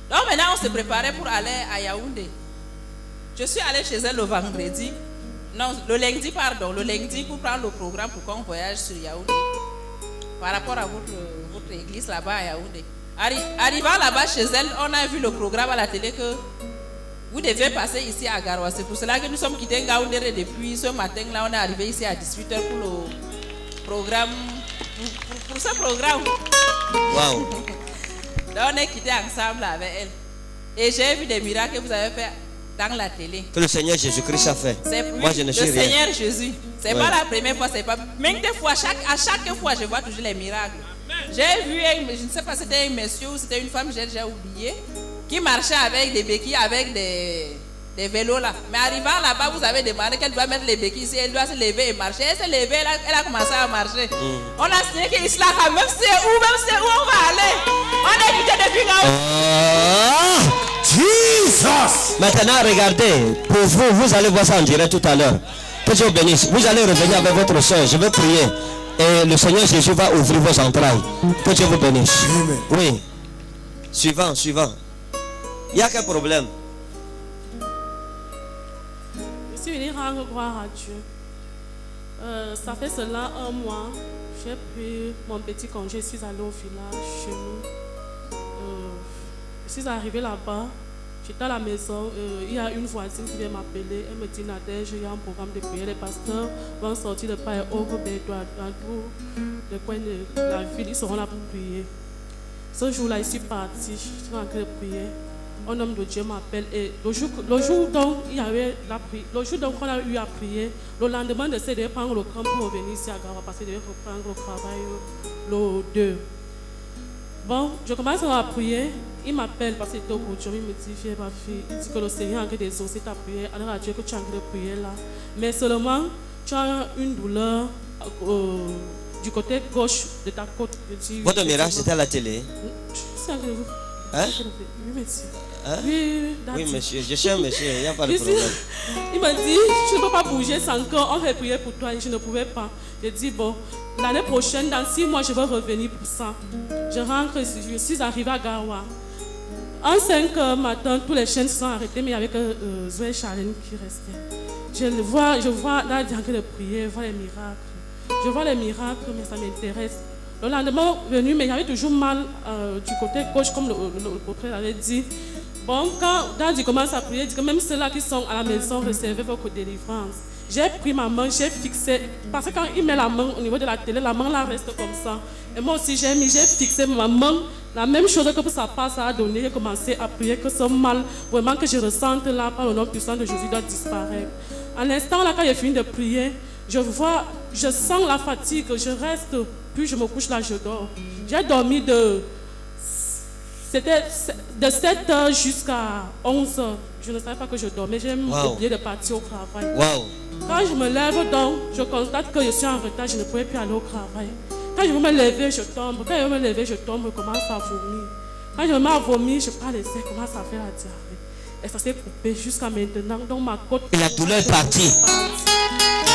Donc maintenant, on se préparait pour aller à Yaoundé. Je suis allée chez elle le vendredi. Non, le lundi, pardon. Le lundi pour prendre le programme pour qu'on voyage sur Yaoundé. Par rapport à votre église là-bas à Yaoundé. Arrivant là-bas chez elle, on a vu le programme à la télé que vous devez passer ici à Garoua. C'est pour cela que nous sommes quittés Yaoundé depuis ce matin. Là, on est arrivé ici à 18h pour le programme. Pour ce programme. Wow. Donc on est quittés ensemble avec elle. Et j'ai vu des miracles que vous avez fait dans la télé. Que le Seigneur Jésus-Christ a fait. Moi, je ne suis rien. Le Seigneur Jésus. C'est pas la première fois, c'est pas. Même des fois, à chaque fois, je vois toujours les miracles. J'ai vu, je ne sais pas si c'était un monsieur ou c'était une femme, j'ai déjà oublié, qui marchait avec des béquilles, avec des vélos là. Mais arrivant là-bas, vous avez demandé qu'elle doit mettre les béquilles ici, elle doit se lever et marcher. Elle s'est levée, elle a commencé à marcher. On a signé qu'il se l'a même c'est où on va aller. On est quitté depuis là. Jesus! Maintenant, regardez, pour vous, vous allez voir ça en direct tout à l'heure. Que Dieu bénisse. Vous allez revenir avec votre soeur. Je vais prier. Et le Seigneur Jésus va ouvrir vos entrailles. Que Dieu vous bénisse. Oui. Suivant. Il y a quel problème? Je suis venue rendre gloire à Dieu. Ça fait cela 1 mois. J'ai pris mon petit congé. Je suis allée au village chez nous. Je suis arrivée là-bas. J'étais à la maison, il y a une voisine qui vient m'appeler. Elle me dit Nadège, il y a un programme de prière. Les pasteurs vont sortir de part et autre, dans tous les coins de la ville. Ils seront là pour prier. Ce jour-là, je suis partie, je suis en train de prier. Un homme de Dieu m'appelle. Et le jour donc, il y avait la prière. Le jour donc, on a eu à prier. Le lendemain, je devais prendre le camp pour revenir ici à Garoua parce que je devais reprendre le travail le 2. Bon, je commence à prier. Il m'appelle parce qu'il était au bout de il me dit, viens ma fille. Il dit que le Seigneur a envie d'exaucer ta prière. Alors à Dieu que tu as envie de prier là. Mais seulement, tu as une douleur du côté gauche de ta côte. Votre miracle, c'était à la télé? Hein? Oui, monsieur. Hein? Oui, monsieur. Je cherche monsieur, il n'y a pas de Ici, problème. il m'a dit, tu ne peux pas bouger sans corps. On va prier pour toi. Et je ne pouvais pas. J'ai dit, bon, l'année prochaine, dans 6 mois, je vais revenir pour ça. Je rentre ici. Je suis arrivée à Gawa. En 5 heures matin, tous les chaînes se sont arrêtées, mais il n'y avait que Zoé Charlène qui restait. Je vois là, en train de prier, je vois les miracles. Je vois les miracles, mais ça m'intéresse. Le lendemain venu, mais il y avait toujours mal du côté gauche, comme le prophète avait dit. Bon, quand il commence à prier, il dit que même ceux-là qui sont à la maison, recevez votre délivrance. J'ai pris ma main, j'ai fixé, parce que quand il met la main au niveau de la télé, la main là reste comme ça. Et moi aussi, j'ai fixé ma main, la même chose que pour sa part, ça a donné, j'ai commencé à prier que ce mal, vraiment que je ressente là, par le nom puissant de Jésus, doit disparaître. À l'instant là, quand j'ai fini de prier, je sens la fatigue, je reste, puis je me couche là, je dors. J'ai dormi de 7 h jusqu'à 11 h. Je ne savais pas que je dormais, j'ai oublié de partir au travail. Wow. Quand je me lève donc, je constate que je suis en retard, je ne pouvais plus aller au travail. Quand je veux me lever, je tombe. Quand je veux me lever, je tombe, je commence à vomir. Quand je me mets à vomir, je prends l'essai, je commence à faire la diarrhée. Et ça s'est coupé jusqu'à maintenant. Donc ma côte... Et la douleur est partie.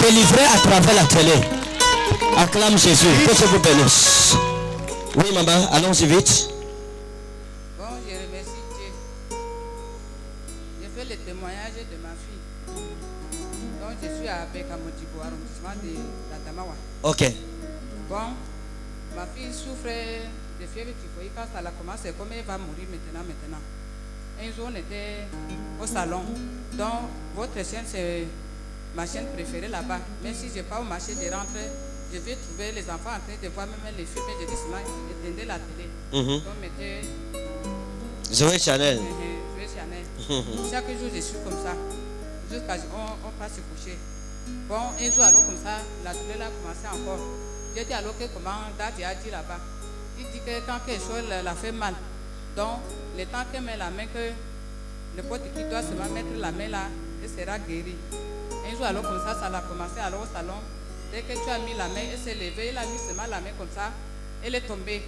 Délivré à travers la télé. Acclame Jésus. Que Dieu vous bénisse. Oui, maman, allons-y vite. Bon, je remercie Dieu. J'ai fait le témoignage de ma fille. Donc, je suis à Bekamotibo, arrondissement de la Tamawa. Ok. Bon, ma fille souffre de fièvre typhoïde. Quand ça a commencé, comme elle va mourir maintenant. Un jour, on était au salon. Donc, votre chaîne, c'est ma chaîne préférée là-bas. Même si je n'ai pas au marché, je rentre, je vais trouver les enfants en train de voir même les films. Je dis seulement, éteindre la télé. Donc, mettez... Zoé Chanel. Zoé Chanel. Chaque jour, je suis comme ça. Jusqu'à ce qu'on passe se coucher. Bon, un jour, alors comme ça, la douleur a commencé encore. J'ai dit alors que comment Dadi a dit là-bas. Il dit que quand quelque chose la fait mal, donc le temps qu'elle met la main, que n'importe qui doit seulement mettre la main là, elle sera guérie. Un jour alors comme ça a commencé alors au salon. Dès que tu as mis la main, elle s'est levée, elle a mis seulement la main comme ça, elle est tombée.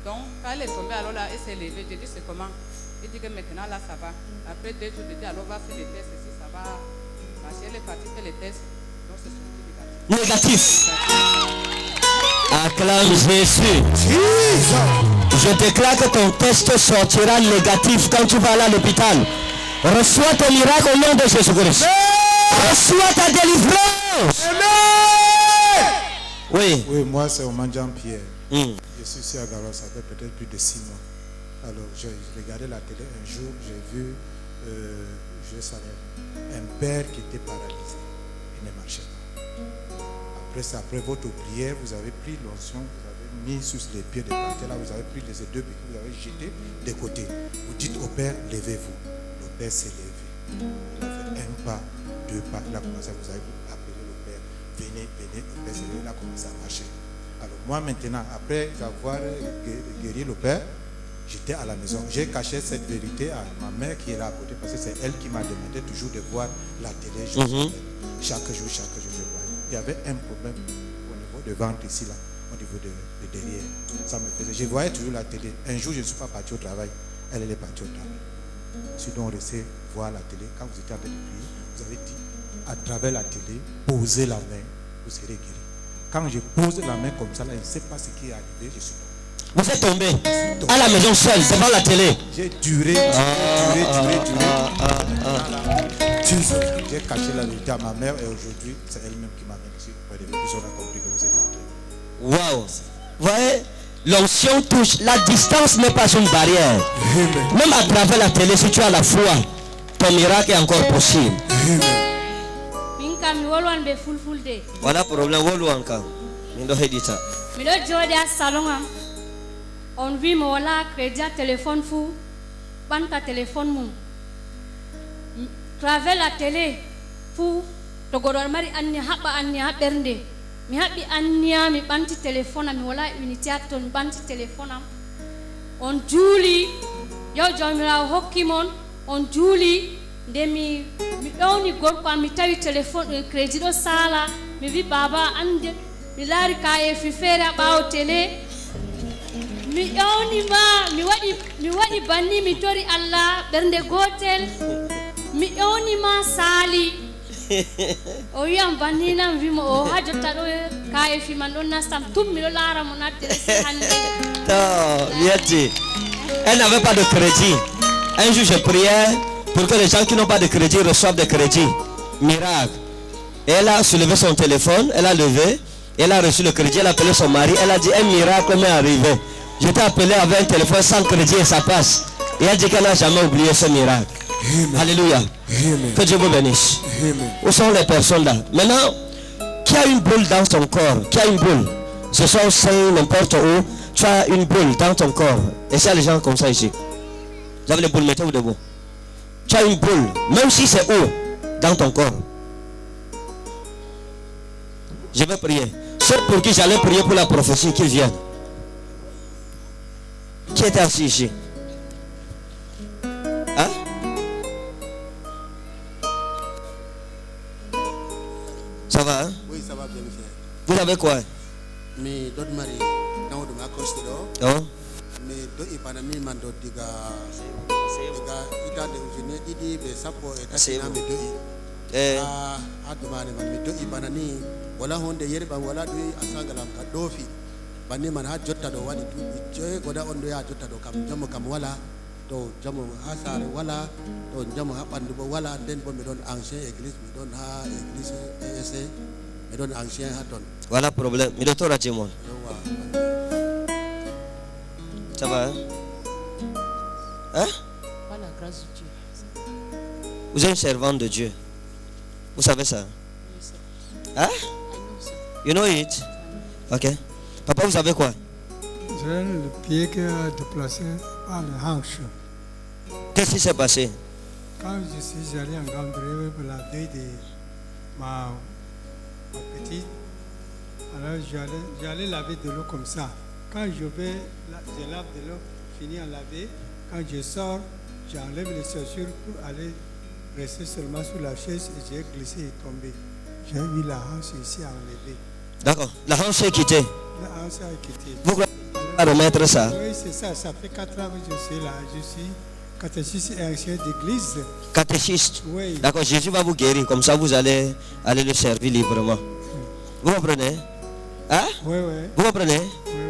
Donc quand elle est tombée, alors là, elle s'est levée. J'ai dit c'est comment? Il dit que maintenant là ça va. Après 2 jours, je dis alors va faire les tests si ça va marcher. Elle est partie faire les tests. Donc c'est négatif. Acclame Jésus. Je déclare que ton test sortira négatif quand tu vas à l'hôpital. Reçois ton miracle au nom de Jésus-Christ. Reçois ta délivrance. Oui. Oui, moi c'est Oman Jean-Pierre. Je suis ici à Garoua, ça fait peut-être plus de 6 mois. Alors j'ai regardé la télé un jour, j'ai vu je savais, un père qui était paralysé. Il ne marchait pas. Après votre prière, vous avez pris l'onction, vous avez mis sur les pieds de parterre, là vous avez pris les 2 pieds, vous avez jeté de côté. Vous dites au Père, levez-vous. Le Père s'est levé. Il a fait 1 pas, 2 pas, il a commencé, vous avez appelé le Père, venez, le Père s'est levé, il a commencé à marcher. Alors moi maintenant, après avoir guéri le Père, j'étais à la maison. J'ai caché cette vérité à ma mère qui est là à côté parce que c'est elle qui m'a demandé toujours de voir la télé. Chaque jour, je voyais. Il y avait un problème au niveau de ventre ici, là, au niveau de derrière. Ça me faisait. Je voyais toujours la télé. Un jour, je ne suis pas parti au travail. Elle est partie au travail. Je suis donc resté voir la télé. Quand vous étiez en train de prier, vous avez dit, à travers la télé, posez la main, vous serez guéri. Quand je pose la main comme ça, là, je ne sais pas ce qui est arrivé, je suis tombé. Vous êtes tombé à la maison seul, devant la télé. J'ai duré. J'ai caché la vérité à ma mère et aujourd'hui, c'est elle-même qui m'a mis ici. Puis on a compris que vous êtes entré. Waouh! Vous voyez, l'onction touche. La distance n'est pas une barrière. Même à travers la télé, si tu as la foi, ton miracle est encore possible. Voilà le problème. On vit mon crédit téléphone fou, banta téléphone mou. Travers la télé, fou, togoror mari anni bernde. Mi habi annia mi banti téléphone mi wala unité ton banti téléphone am. on juuli yo jawmirawo hokki mon on juuli nde mi ɗowni gorko am mi tawi téléphone crédit ɗo sala mi wi baba ande mi laari kayefi feere a ɓaawo télé mi ƴewnima mi waɗi banni mi tori Allah ɓernde gotel mi ƴewnima saali o wiyam banninam wimo o ha jotta ɗo kayefi man ɗon nastam tum miɗo laara mo nattire si hannde. Bien dit. Elle n'avait pas de crédit. Un jour je priais pour que les gens qui n'ont pas de crédit reçoivent des crédits. Miracle. Et elle a soulevé son téléphone, elle a levé, elle a reçu le crédit, elle a appelé son mari, elle a dit un miracle m'est arrivé. Je t'ai appelé avec un téléphone sans crédit et ça passe. Et elle dit qu'elle n'a jamais oublié ce miracle. Amen. Alléluia. Amen. Que Dieu vous bénisse. Amen. Où sont les personnes là? Maintenant, qui a une boule dans ton corps? Qui a une boule? Ce sont sein, n'importe où. Tu as une boule dans ton corps. Et c'est les gens comme ça ici. Vous avez les boules, mettez-vous debout. Tu as une boule, même si c'est où? Dans ton corps. Je vais prier. Ceux pour qui j'allais prier pour la prophétie, qu'ils viennent. Qui était assis ici? Hein? Ça va, hein? Oui, ça va bien, monsieur. Vous avez quoi? Mais d'autres maris, dans le macroche, oh. Mais d'autres, ils parlent même de diga. Ita de ujine, idi be sapo eta sina me doi. Adumane man me doi banani. Wala honde yeri ban wala doi asangalam ka dofi. Bani man ha jotta do wani du joye goda ondo ya jotta do kam jamo kam wala. To jamo hasare wala. To jamo ha bandu bo wala. Den bo me don ancien église, me don ha église ESC. Me don ancien ha don. Voilà problème. Mais docteur Ratimon. Ça va, hein? Hein? Par la grâce de Dieu. Vous êtes une servante de Dieu. Vous savez ça? Hein? You know it? Ok. Papa, vous avez quoi? J'ai le pied qui est déplacé par la hanche. Qu'est-ce qui s'est passé? Quand je suis allé en Gambrie pour la deuil de ma petite, alors j'allais laver de l'eau comme ça. Quand je lave de l'eau, fini à laver. Quand je sors, j'enlève les chaussures pour aller rester seulement sur la chaise et j'ai glissé et tombé. J'ai mis la hanche ici à enlever. D'accord. La hanche est quittée. La hanche est quittée. Vous voulez remettre ça? Oui, c'est ça. Ça fait 4 ans que je suis là. Je suis catéchiste et ancien d'église. Catéchiste? Oui. D'accord, Jésus va vous guérir. Comme ça, vous allez le servir librement. Vous comprenez? Hein? Oui, oui. Vous comprenez? Oui, oui.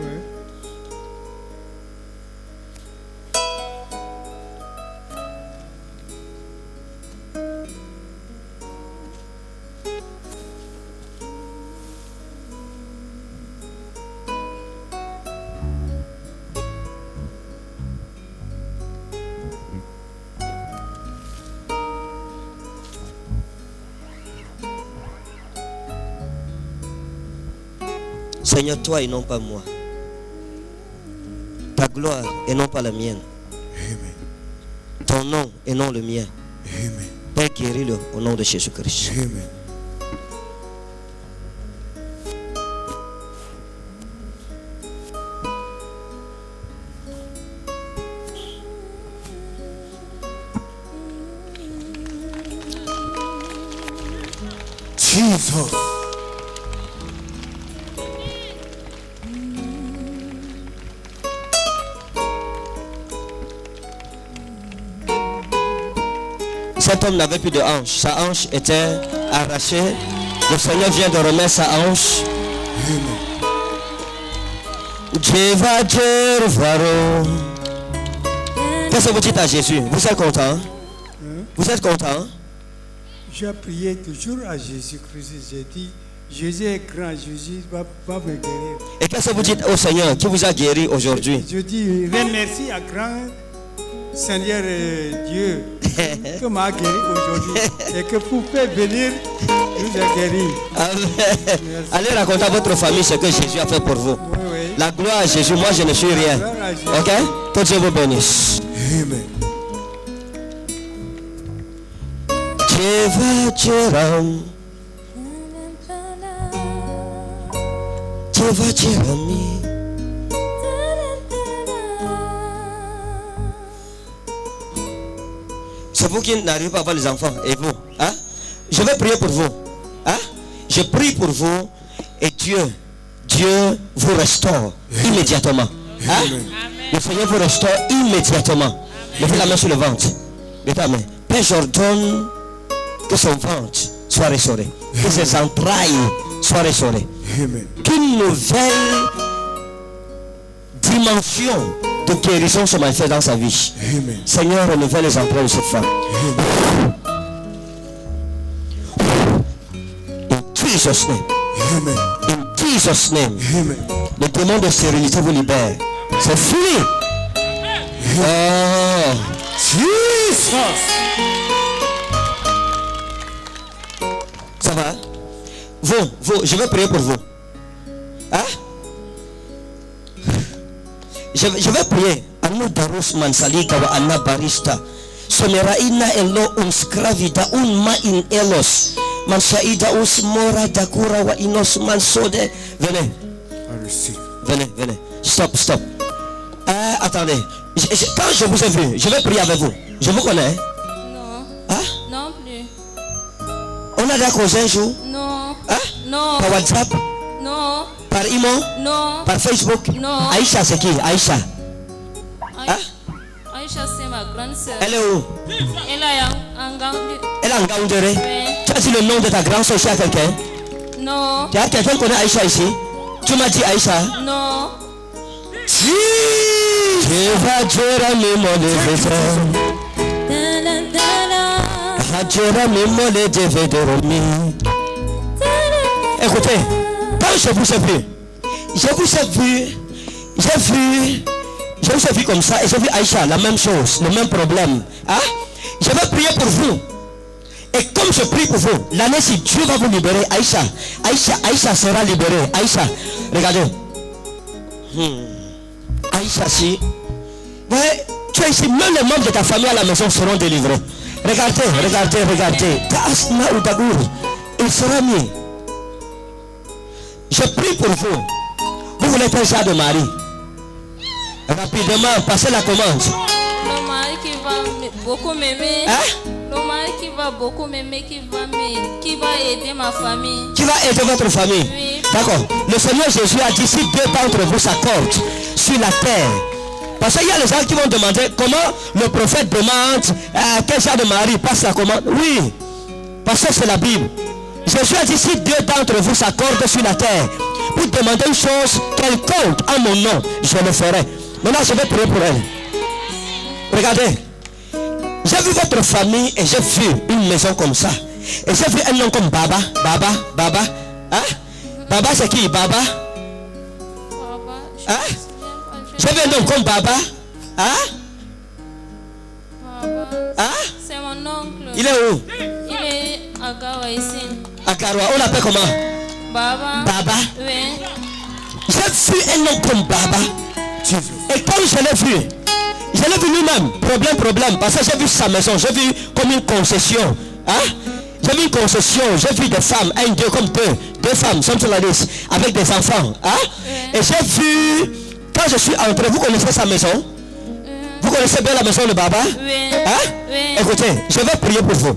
Seigneur, toi et non pas moi. Ta gloire et non pas la mienne. Amen. Ton nom et non le mien. Amen. Père, guéris-le au nom de Jésus-Christ. Amen. Jesus. Cet homme n'avait plus de hanche. Sa hanche était arrachée. Le Seigneur vient de remettre sa hanche. Qu'est-ce que vous dites à Jésus? Vous êtes content? Vous êtes content? J'ai prié toujours à Jésus-Christ. J'ai dit, Jésus est grand, Jésus va me guérir. Et qu'est-ce que vous dites au Seigneur qui vous a guéri aujourd'hui? Je dis, remercie à grand Seigneur Dieu qui m'a guéri aujourd'hui et que vous pouvez venir nous a guéri. Allez raconter à votre famille ce que Jésus a fait pour vous. Oui, oui. La gloire à Jésus, moi je ne suis rien. Ok? Que Dieu vous bénisse. Amen. vous qui n'arrivez pas à avoir les enfants, et vous, hein? Je vais prier pour vous. Hein? Je prie pour vous et Dieu vous restaure immédiatement. Hein? Le Seigneur vous restaure immédiatement. Mettez la main sur le ventre. Mettez la main. Père, j'ordonne que son ventre soit restauré. Que ses entrailles soient restaurées. Qu'une nouvelle dimension de guérison se manifeste dans sa vie. Seigneur, renouvelle les entrailles de cette femme. In Jesus' name. In Jesus' name. Le démon de stérilité vous libère. C'est fini. Oh, Jesus. Ça va? Vous, je vais prier pour vous. Hein? Je vais prier. Anu darus mansalika wa anna barista. Somera ina elo unscravida un ma in elos. Mansaida us mora dakura wa inos mansode. Venez. Venez. Stop. Attendez. Quand je vous ai vu, je vais prier avec vous. Je vous connais? Non. Hein? Non plus. On a déjà causé un jour? Non. Hein? Non. Par WhatsApp? Non. Par Imo? Non. Par Facebook? Non. Aïcha, c'est qui? Aïcha? Hein? Aïcha, c'est ma grande sœur. Elle est où? Elle est en Gambie. Elle est en Gaoundéré? Oui. Tu as dit le nom de ta grande sœur à quelqu'un? Non. Tu as quelqu'un qui connaît Aïcha ici? Tu m'as dit Aïcha? Non. Si je vais dire à mes mots de écoutez, quand je vous ai vu comme ça et j'ai vu Aïcha, la même chose, le même problème. Hein? Je vais prier pour vous. Et comme je prie pour vous, l'année si Dieu va vous libérer, Aïcha sera libérée. Aïcha, regardez. Aïcha, si. Ouais, tu es ici, même les membres de ta famille à la maison seront délivrés. Regardez. Il sera mis. Je prie pour vous. Vous voulez être un genre de mari. Rapidement, passez la commande. Le mari qui va beaucoup m'aimer. Hein? Le mari qui va beaucoup m'aimer, qui va aider ma famille. Qui va aider votre famille? Oui. D'accord. Le Seigneur Jésus a dit si deux d'entre vous s'accordent sur la terre. Parce qu'il y a les gens qui vont demander comment le prophète demande quel genre de mari passe la commande. Oui, parce que c'est la Bible. Jésus a dit si deux d'entre vous s'accordent sur la terre pour demander une chose quelconque en mon nom, je le ferai. Maintenant je vais prier pour elle. Regardez, j'ai vu votre famille et j'ai vu une maison comme ça. Et j'ai vu un nom comme Baba. Hein? Baba c'est qui? Baba? Hein? J'ai vu un nom comme Baba. Hein? Hein? C'est mon oncle. Il est où? Il est à Gawa ici. À Garoua, on l'appelle comment? Baba. Oui. J'ai vu un nom comme Baba. Et quand je l'ai vu lui-même, problème, parce que j'ai vu sa maison, j'ai vu comme une concession. Hein? J'ai vu une concession, j'ai vu des femmes, comme deux femmes, something like this, avec des enfants. Hein? Et j'ai vu, quand je suis entré, vous connaissez sa maison? Vous connaissez bien la maison de Baba? Oui. Hein? Oui. Écoutez, je vais prier pour vous.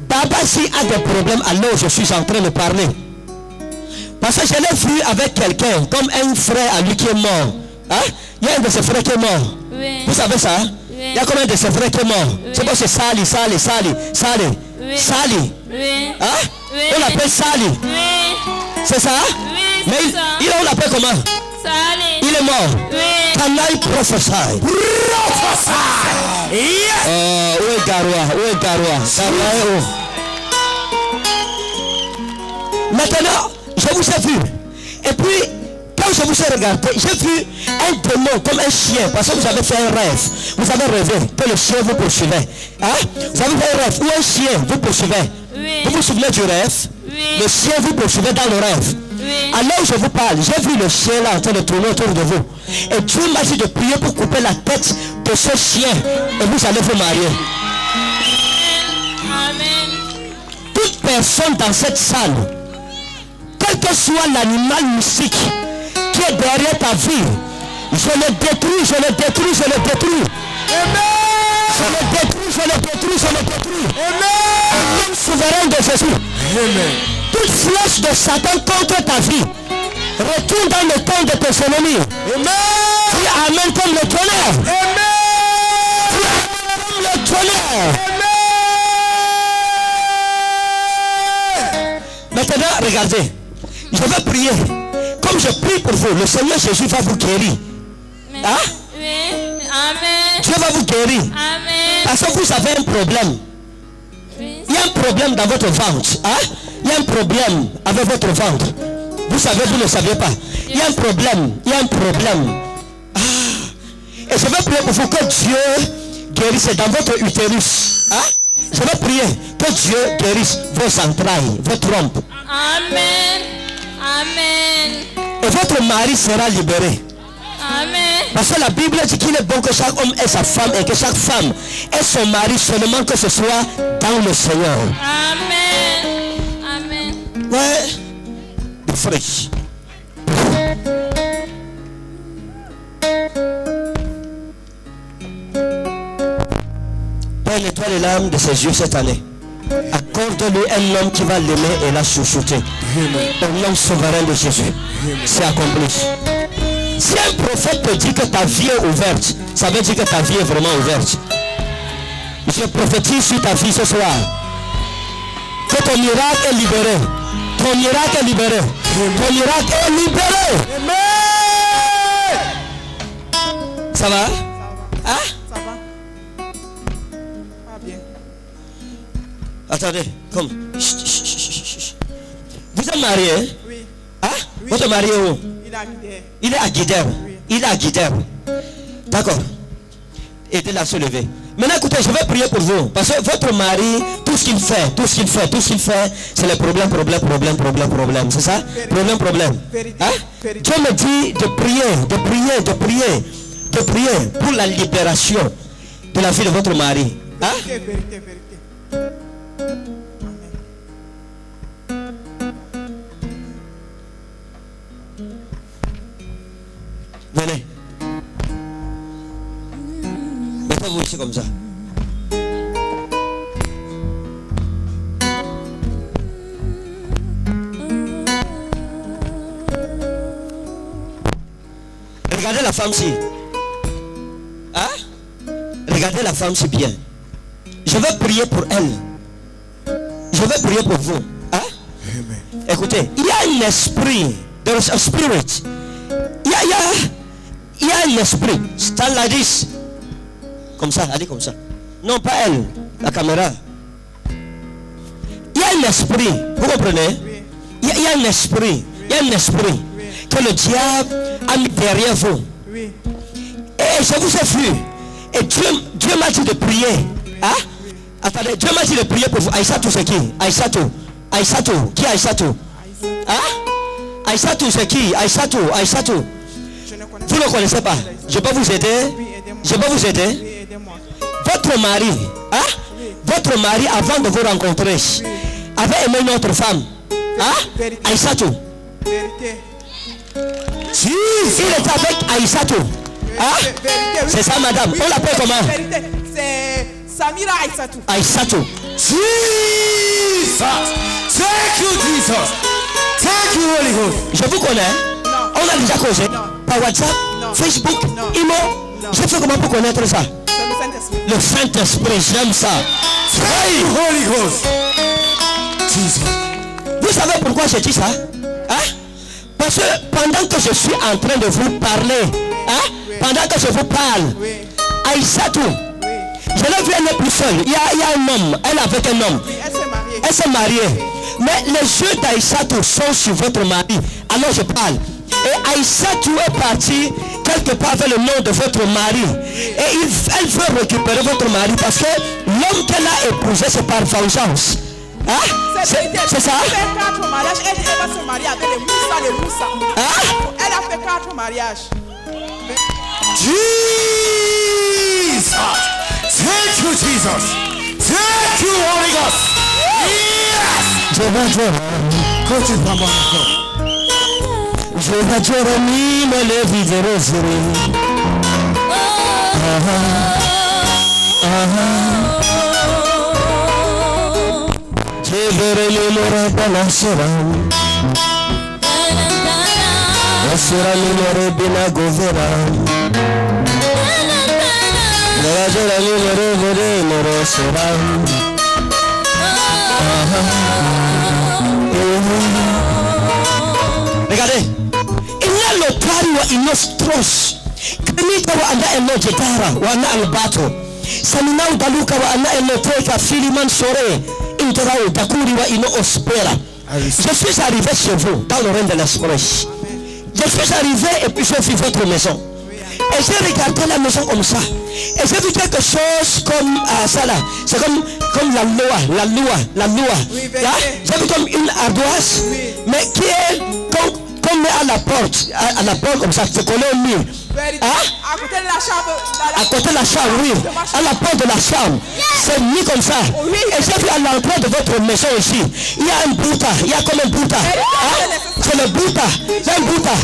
Baba, s'il a des problèmes, alors je suis en train de parler. Parce que je l'ai vu avec quelqu'un, comme un frère à lui qui est mort. Hein? Il y a un de ses frères qui est mort. Oui. Vous savez ça? Oui. Il y a combien de ses frères qui est mort? Oui. C'est pas c'est Sali. Oui. Sali. Oui. Hein? Oui. On l'appelle Sali. Oui. C'est ça? Oui, mais c'est ça. On l'appelle comment? Sali. Il est mort. Oui. Can I prophesy? Yes. Où est Garoua? Garoua est où? Maintenant, je vous ai vu. Et puis, quand je vous ai regardé, j'ai vu un démon comme un chien. Parce que vous avez fait un rêve. Vous avez rêvé que le chien vous poursuivait. Hein? Vous avez fait un rêve où un chien vous poursuivait. Oui. Vous vous souvenez du rêve? Oui. Le chien vous poursuivait dans le rêve. Oui. Alors je vous parle, j'ai vu le chien là en train de tourner autour de vous. Et Dieu m'a dit de prier pour couper la tête de ce chien. Et vous allez vous marier. Amen. Toute personne dans cette salle, quel que soit l'animal mystique qui est derrière ta vie, je le détruis. Je le détruis, je le détruis, je le détruis. Amen. Au nom souverain de Jésus. Amen. Toute flèche de Satan contre ta vie retourne dans le temps de tes ennemis. Amen. Dis amen comme le tonnerre. Amen. Dis amen comme le tonnerre. Amen. Maintenant, regardez. Je vais prier. Comme je prie pour vous, le Seigneur Jésus va vous guérir. Hein? Oui. Amen. Dieu va vous guérir. Amen. Parce que vous avez un problème. Oui. Il y a un problème dans votre ventre. Hein? Il y a un problème avec votre ventre. Vous savez, vous ne savez pas. Il y a un problème. Il y a un problème. Ah. Et je vais prier pour vous que Dieu guérisse dans votre utérus. Hein? Je vais prier que Dieu guérisse vos entrailles, vos trompes. Amen. Amen. Et votre mari sera libéré. Amen. Parce que la Bible dit qu'il est bon que chaque homme ait sa femme et que chaque femme ait son mari, seulement que ce soit dans le Seigneur. Amen. Amen. Ouais. Fraîche. Père, nettoie les larmes de ses yeux cette année. Accorde-lui un homme qui va l'aimer et la chouchouter. Au nom souverain de Jésus. C'est accompli. Si un prophète te dit que ta vie est ouverte, ça veut dire que ta vie est vraiment ouverte. Je prophétise sur ta vie ce soir. Que ton miracle est libéré. Ton miracle est libéré. Ton miracle est libéré. Amen. Ça va? Hein? Ça va. Pas bien. Attendez, comme. Vous êtes marié? Oui. Hein? Oui. Vous êtes marié où? Il est à Guidère. Il est à Guidère. Oui. Il est à Guidère. D'accord. Aidez-la à se lever. Maintenant, écoutez, je vais prier pour vous. Parce que votre mari, tout ce qu'il fait, c'est le problème. C'est ça? Vérité. Problème. Vérité. Hein? Vérité. Dieu me dit de prier pour la libération de la vie de votre mari. Hein? Vérité. Venez. Mettez-vous ici comme ça. Regardez la femme-ci. Hein? Regardez la femme-ci bien. Je vais prier pour elle. Je vais prier pour vous. Hein? Écoutez, il y a un esprit. There is a spirit. Il y a un esprit. Stand like this. Comme ça, allez comme ça. Non, pas elle. La caméra. Il y a un esprit. Vous comprenez? Il y a un esprit. Il y a un esprit que le diable a mis derrière vous. Oui. Et je vous ai vu. Et Dieu m'a dit de prier. Hein? Attendez, Dieu m'a dit de prier pour vous. Aïssatou, c'est qui? Aïssatou. Qui est Aïssatou? Hein? Aïssatou, c'est qui? Aïssatou. Vous ne connaissez pas? Je peux vous aider? Je peux vous aider? Oui, aidez-moi. Votre mari, hein? Votre mari, avant de vous rencontrer, avait aimé une autre femme. Hein? Aïssatou. Vérité. Il était avec Aïssatou. Hein? C'est ça, madame. On l'appelle comment? Vérité. C'est Samira Aïssatou. Aïssatou. Jesus. Thank you, Jesus. Thank you, Holy Ghost. Je vous connais. On a déjà causé. Par WhatsApp, Facebook, Imo. Je fais comment pour connaître ça? Le Saint-Esprit, j'aime ça. Hey, Holy Ghost. Jesus. Vous savez pourquoi je dis ça? Hein? Parce que pendant que je suis en train de vous parler, hein? Pendant que je vous parle, Aïssatou, je l'ai vu, elle n'est plus seule. Il y a un homme, elle est avec un homme. Elle s'est mariée. Mais les yeux d'Aïssatou sont sur votre mari. Alors je parle. Et Aïssatou est partie quelque part vers le nom de votre mari. Et elle veut récupérer votre mari parce que l'homme qu'elle a épousé, c'est par vengeance. Hein? C'est ça? Elle a fait 4 mariages. Elle va se marier avec les Moussa. Hein? Elle a fait 4 mariages. Jesus. Thank you, Jesus. Thank you, Holy Ghost. Yes. Je vais dire. Je vais dire me le vivre. Regardez, il y a le tari wa inostros. Kemika wa anda eno jetara wa anda albato. Saminau daluka wa anda eno teka filiman sore. Interau dakuri wa ino ospera. Je suis arrivé chez vous dans le règne de l'esprit. Je suis arrivé et puis je vis votre maison. Et j'ai regardé la maison comme ça. Et j'ai vu quelque chose comme ça là. C'est comme la loi. Oui, là, j'ai vu comme une ardoise, mais qui est comme à la porte comme ça, c'est collé au mur. Hein? À côté de la chambre. À côté de la chambre, oui. À la porte de la chambre. C'est mis comme ça. Et j'ai vu à l'entrée de votre maison ici, il y a un bouta. Il y a comme un bouta. Hein? C'est le bouta. Il y a un bouta.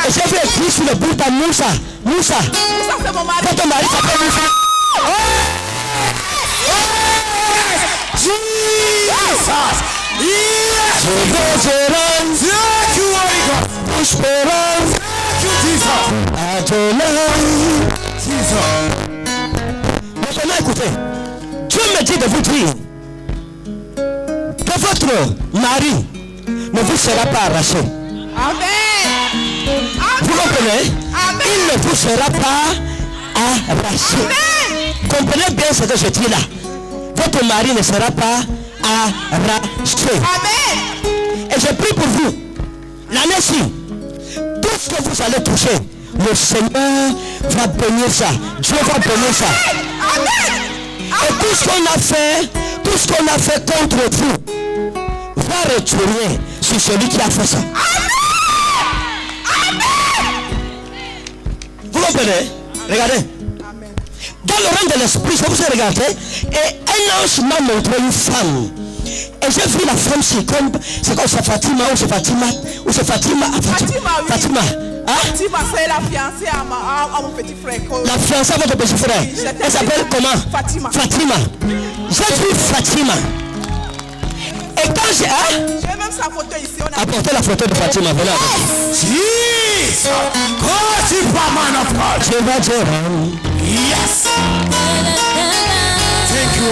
Et j'ai vu écrit sur le bouta Moussa. Moussa, c'est mon mari. Votre mari s'appelle Moussa. Jesus! Yes! Maintenant écoutez, Dieu me dit de vous dire que votre mari ne vous sera pas arraché. Amen. Vous comprenez? Il ne vous sera pas arraché. Comprenez bien ce que je dis là. Votre mari ne sera pas arraché. Amen. Et je prie pour vous. L'année-ci, tout ce que vous allez toucher, le Seigneur va bénir ça. Dieu va bénir ça. Amen. Et tout ce qu'on a fait contre vous va retourner sur celui qui a fait ça. Vous comprenez? Regardez. Dans le règne de l'esprit, je vous ai regardé et un ange m'a montré une femme. Et j'ai vu la femme, c'est comme c'est Fatima ou c'est Fatima ou c'est Fatima. Fatima. Hein? Fatima, c'est la fiancée à mon petit frère. La fiancée à votre petit frère. Elle s'appelle comment? Fatima. J'ai vu Fatima. Et quand j'ai... J'ai même sa photo ici. Apportez la photo de Fatima. Venez avec. Jesus! God is a man of God. Yes! Thank you.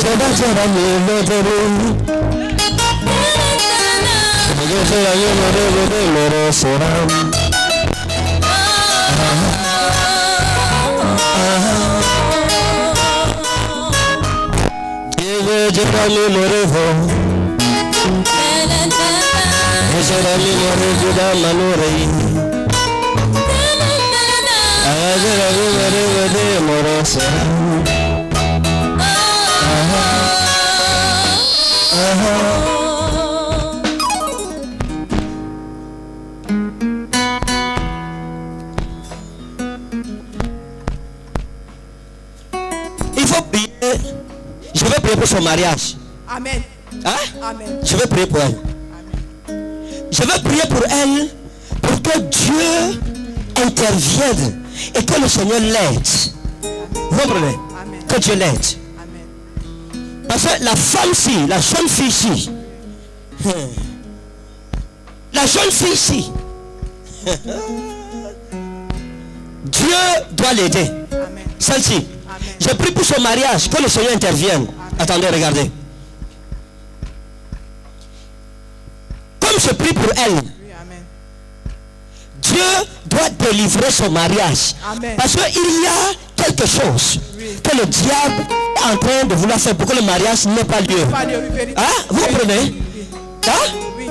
Il faut prier. Je vais prier pour son mariage. Amen. Hein? Amen. Je vais prier pour elle. Je vais prier pour elle pour que Dieu intervienne et que le Seigneur l'aide. Vous comprenez? Que Dieu l'aide. Parce que la femme-ci, la jeune fille-ci, Dieu doit l'aider. Celle-ci. Je prie pour son mariage, que le Seigneur intervienne. Attendez, regardez. Comme je prie pour elle, Dieu doit délivrer son mariage. Amen. Parce qu'il y a quelque chose que le diable est en train de vouloir faire pour que le mariage n'ait pas lieu. Hein? Vous comprenez? Hein?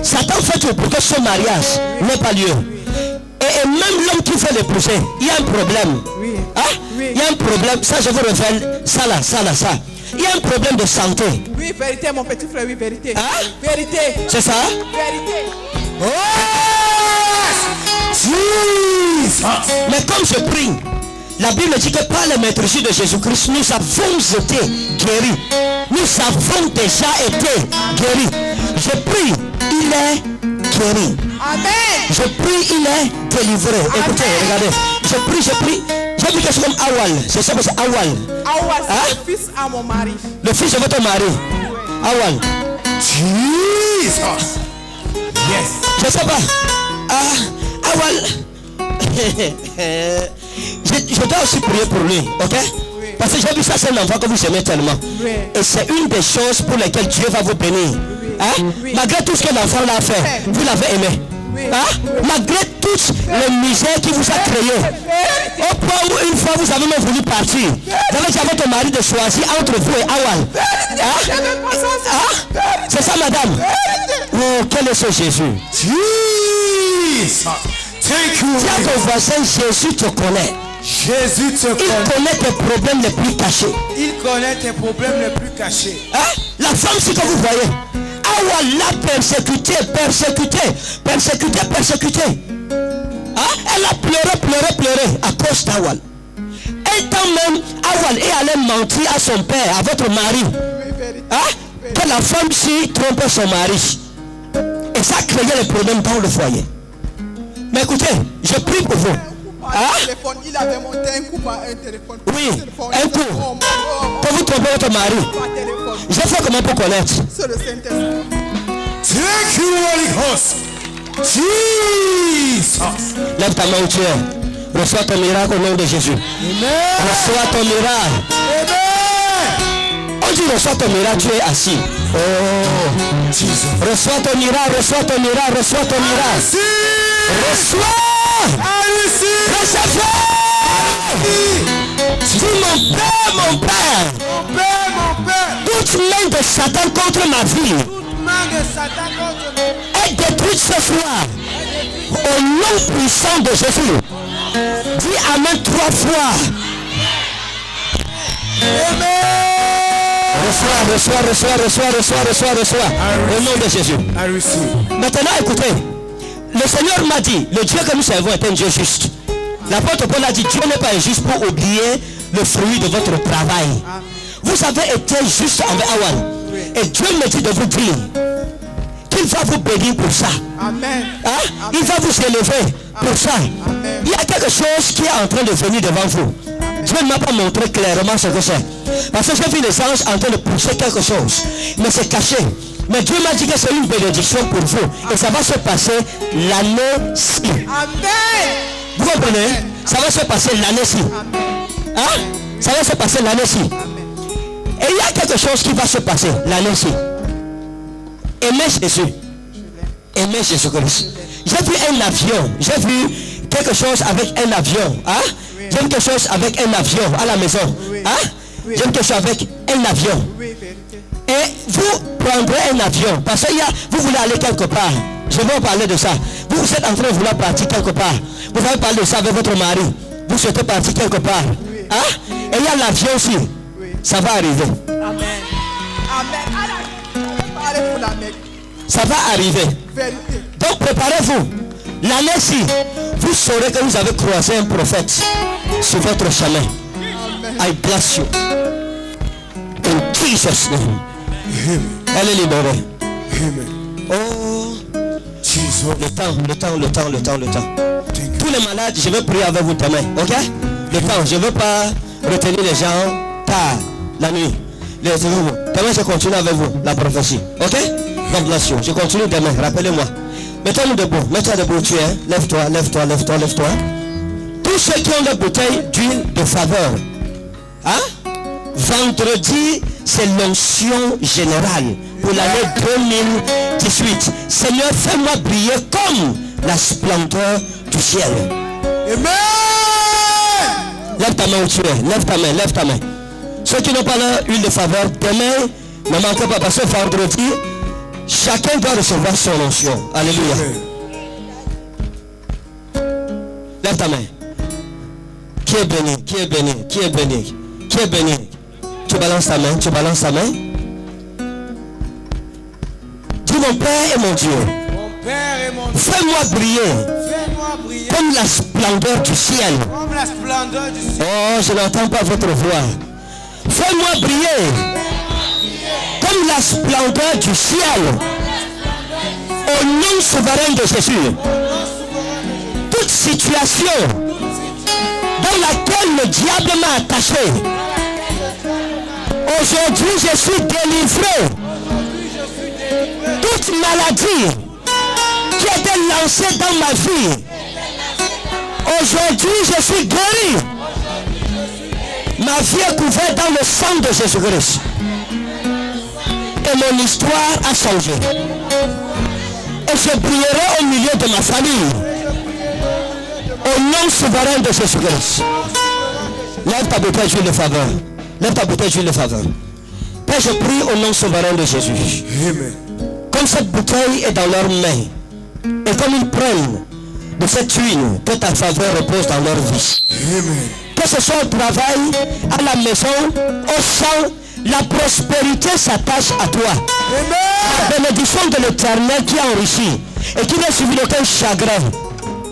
Satan fait tout pour que son mariage n'ait pas lieu. Et même l'homme qui veut l'épouser, il y a un problème. Hein? Il y a un problème, ça je vous révèle, ça. Il y a un problème de santé. Oui, vérité, mon petit frère, oui, vérité. Hein? Vérité. C'est ça? Vérité. Oh! Mais comme je prie, la Bible dit que par le maîtrise de Jésus-Christ, nous avons été guéris. Nous avons déjà été guéris. Je prie, il est guéri. Amen. Je prie, il est délivré. Écoutez, regardez. Je prie. J'ai vu quelque chose comme Awal. C'est ça que c'est Awal. Awal, c'est le fils à mon mari. Le fils de votre mari. Awal. Jesus. Yes. Je sais pas. Awal. Je dois aussi prier pour lui, ok? Parce que j'ai vu ça, c'est un enfant que vous aimez tellement. Et c'est une des choses pour lesquelles Dieu va vous bénir. Hein? Malgré tout ce que l'enfant l'a fait, vous l'avez aimé. Hein? Malgré toutes les misères qu'il vous a créées, au point où une fois vous avez même voulu partir, vous avez dit à votre mari de choisir entre vous et Awal. Hein? C'est ça, madame? Oh, quel est ce Jésus? Jesus. Thank you. Dis à ton voisin, Jésus te connaît. Jésus te connaît. Il connaît tes problèmes les plus cachés. Il connaît tes problèmes les plus cachés. Hein? La femme, si que vous voyez, Awal l'a persécuté. Hein? Elle a pleuré à cause d'Awal. Un temps même, Awal est allé mentir à son père, à votre mari. Hein? Que la femme-ci trompait son mari. Et ça a créé les problèmes dans le foyer. Mais écoutez, je prie pour vous. Hein? Il avait monté un coup par un téléphone. Oui, un coup. Pour vous tromper votre mari. Je fais comment pour connaître? C'est le Saint-Esprit. Thank you, Holy Ghost. Jesus. Lève ta main où tu es. Reçois ton miracle au nom de Jésus. Amen. Reçois ton miracle. Amen. On dit reçois ton miracle, tu es assis. Oh, Jesus. Reçois ton miracle, reçois ton miracle, reçois ton miracle. Reçois. Recevez. Dis mon Père. Toute main de Satan contre ma vie est détruite ce soir. Au nom puissant de Jésus. Dis Amen 3 fois. Reçois. Au nom de Jésus. Maintenant écoutez. Le Seigneur m'a dit, le Dieu que nous servons est un Dieu juste. L'apôtre Paul a dit, Dieu n'est pas injuste pour oublier le fruit de votre travail. Vous avez été juste envers Awal. Et Dieu me dit de vous dire qu'il va vous bénir pour ça. Amen. Hein? Il va vous élever pour ça. Il y a quelque chose qui est en train de venir devant vous. Dieu ne m'a pas montré clairement ce que c'est. Parce que j'ai vu les anges en train de pousser quelque chose. Mais c'est caché. Mais Dieu m'a dit que c'est une bénédiction pour vous. Et ça va se passer l'année-ci. Amen. Vous comprenez? Ça va se passer l'année-ci. Hein? Ça va se passer l'année-ci. Et il y a quelque chose qui va se passer l'année-ci. Aimez Jésus. Aimez Jésus-Christ. J'ai vu un avion. J'ai vu quelque chose avec un avion. Hein? J'ai vu quelque chose avec un avion à la maison. Hein? J'ai vu quelque chose avec un avion. Et vous prendrez un avion. Parce que vous voulez aller quelque part. Je vais vous parler de ça. Vous êtes en train de vouloir partir quelque part. Vous avez parlé de ça avec votre mari. Vous souhaitez partir quelque part. Hein? Et il y a l'avion aussi. Ça va arriver. Amen. Ça va arriver. Vérité. Donc préparez-vous. L'année-ci, vous saurez que vous avez croisé un prophète sur votre chemin. I bless you. In Jesus' name. Elle est libérée. Oh, le temps. Tous les malades, je vais prier avec vous demain. Ok? Le temps, je ne veux pas retenir les gens tard, la nuit. Demain, je continue avec vous, la prophétie. Ok? God bless you. Je continue demain, rappelez-moi. Mettez-nous debout, mets-toi debout, tu es. Lève-toi. Tous ceux qui ont des bouteilles d'huile de faveur. Hein? Vendredi, c'est l'onction générale pour l'année 2018. Seigneur, fais-moi briller comme la splendeur du ciel. Amen. Lève ta main où tu es. Lève ta main. Ceux qui n'ont pas leur huile de faveur, demain, ne manquez pas parce que vendredi, chacun doit recevoir son onction. Alléluia. Lève ta main. Qui est béni? Tu balances ta main. Dis mon Père et mon Dieu. Fais-moi briller. Comme la splendeur du ciel. Oh, je n'entends pas votre voix. Fais-moi briller. Comme la splendeur du ciel. Au nom souverain de Jésus. Toute situation dans laquelle le diable m'a attaché. Aujourd'hui, je suis délivré. Toute maladie qui était lancée dans ma vie, aujourd'hui, je suis guéri. Ma vie est couverte dans le sang de Jésus-Christ. Et mon histoire a changé. Et je brillerai au milieu de ma famille. Au nom souverain de Jésus-Christ. Lève ta bouteille d'huile de faveur. Lève ta bouteille d'huile de faveur. Père, je prie au nom souverain de Jésus. Amen. Comme cette bouteille est dans leurs mains, et comme ils prennent de cette huile, que ta faveur repose dans leur vie. Amen. Que ce soit au travail, à la maison, au champ, la prospérité s'attache à toi. Amen. La bénédiction de l'Éternel qui a enrichi et qui n'a suivi d'aucun chagrin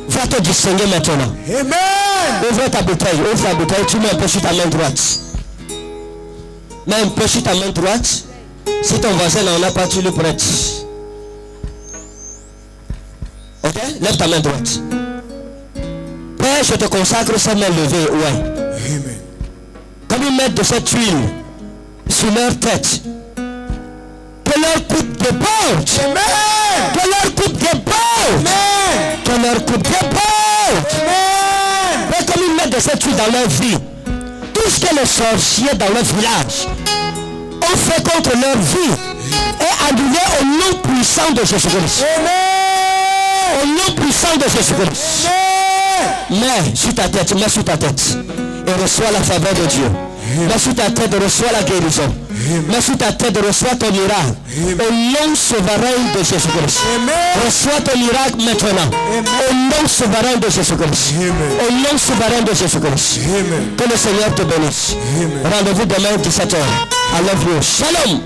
va te distinguer maintenant. Amen. Ouvre ta bouteille, tu mets un peu sur ta main droite. Mets un peu sur ta main droite. Si ton voisin n'en a pas, tu le prêtes. Ok? Lève ta main droite. Père, je te consacre cette main levée. Ouais. Amen. Comme ils mettent de cette huile sur leur tête, que leur coupe déborde. Amen. Que leur coupe déborde. Amen. Que leur coupe déborde. Amen. Mais comme ils mettent de cette huile dans leur vie, tout ce que les sorciers dans leur village ont fait contre leur vie est annulé au nom puissant de Jésus-Christ. Au nom puissant de Jésus-Christ. Mets sur ta tête, et reçois la faveur de Dieu. Mets sur ta tête, reçois la guérison. Mets sur ta tête, reçois ton miracle. Au nom souverain de Jésus-Christ. Reçois ton miracle maintenant. Au nom souverain de Jésus-Christ. Au nom souverain de Jésus-Christ. Que le Seigneur te bénisse. Rendez-vous demain 17h. I love you. Shalom.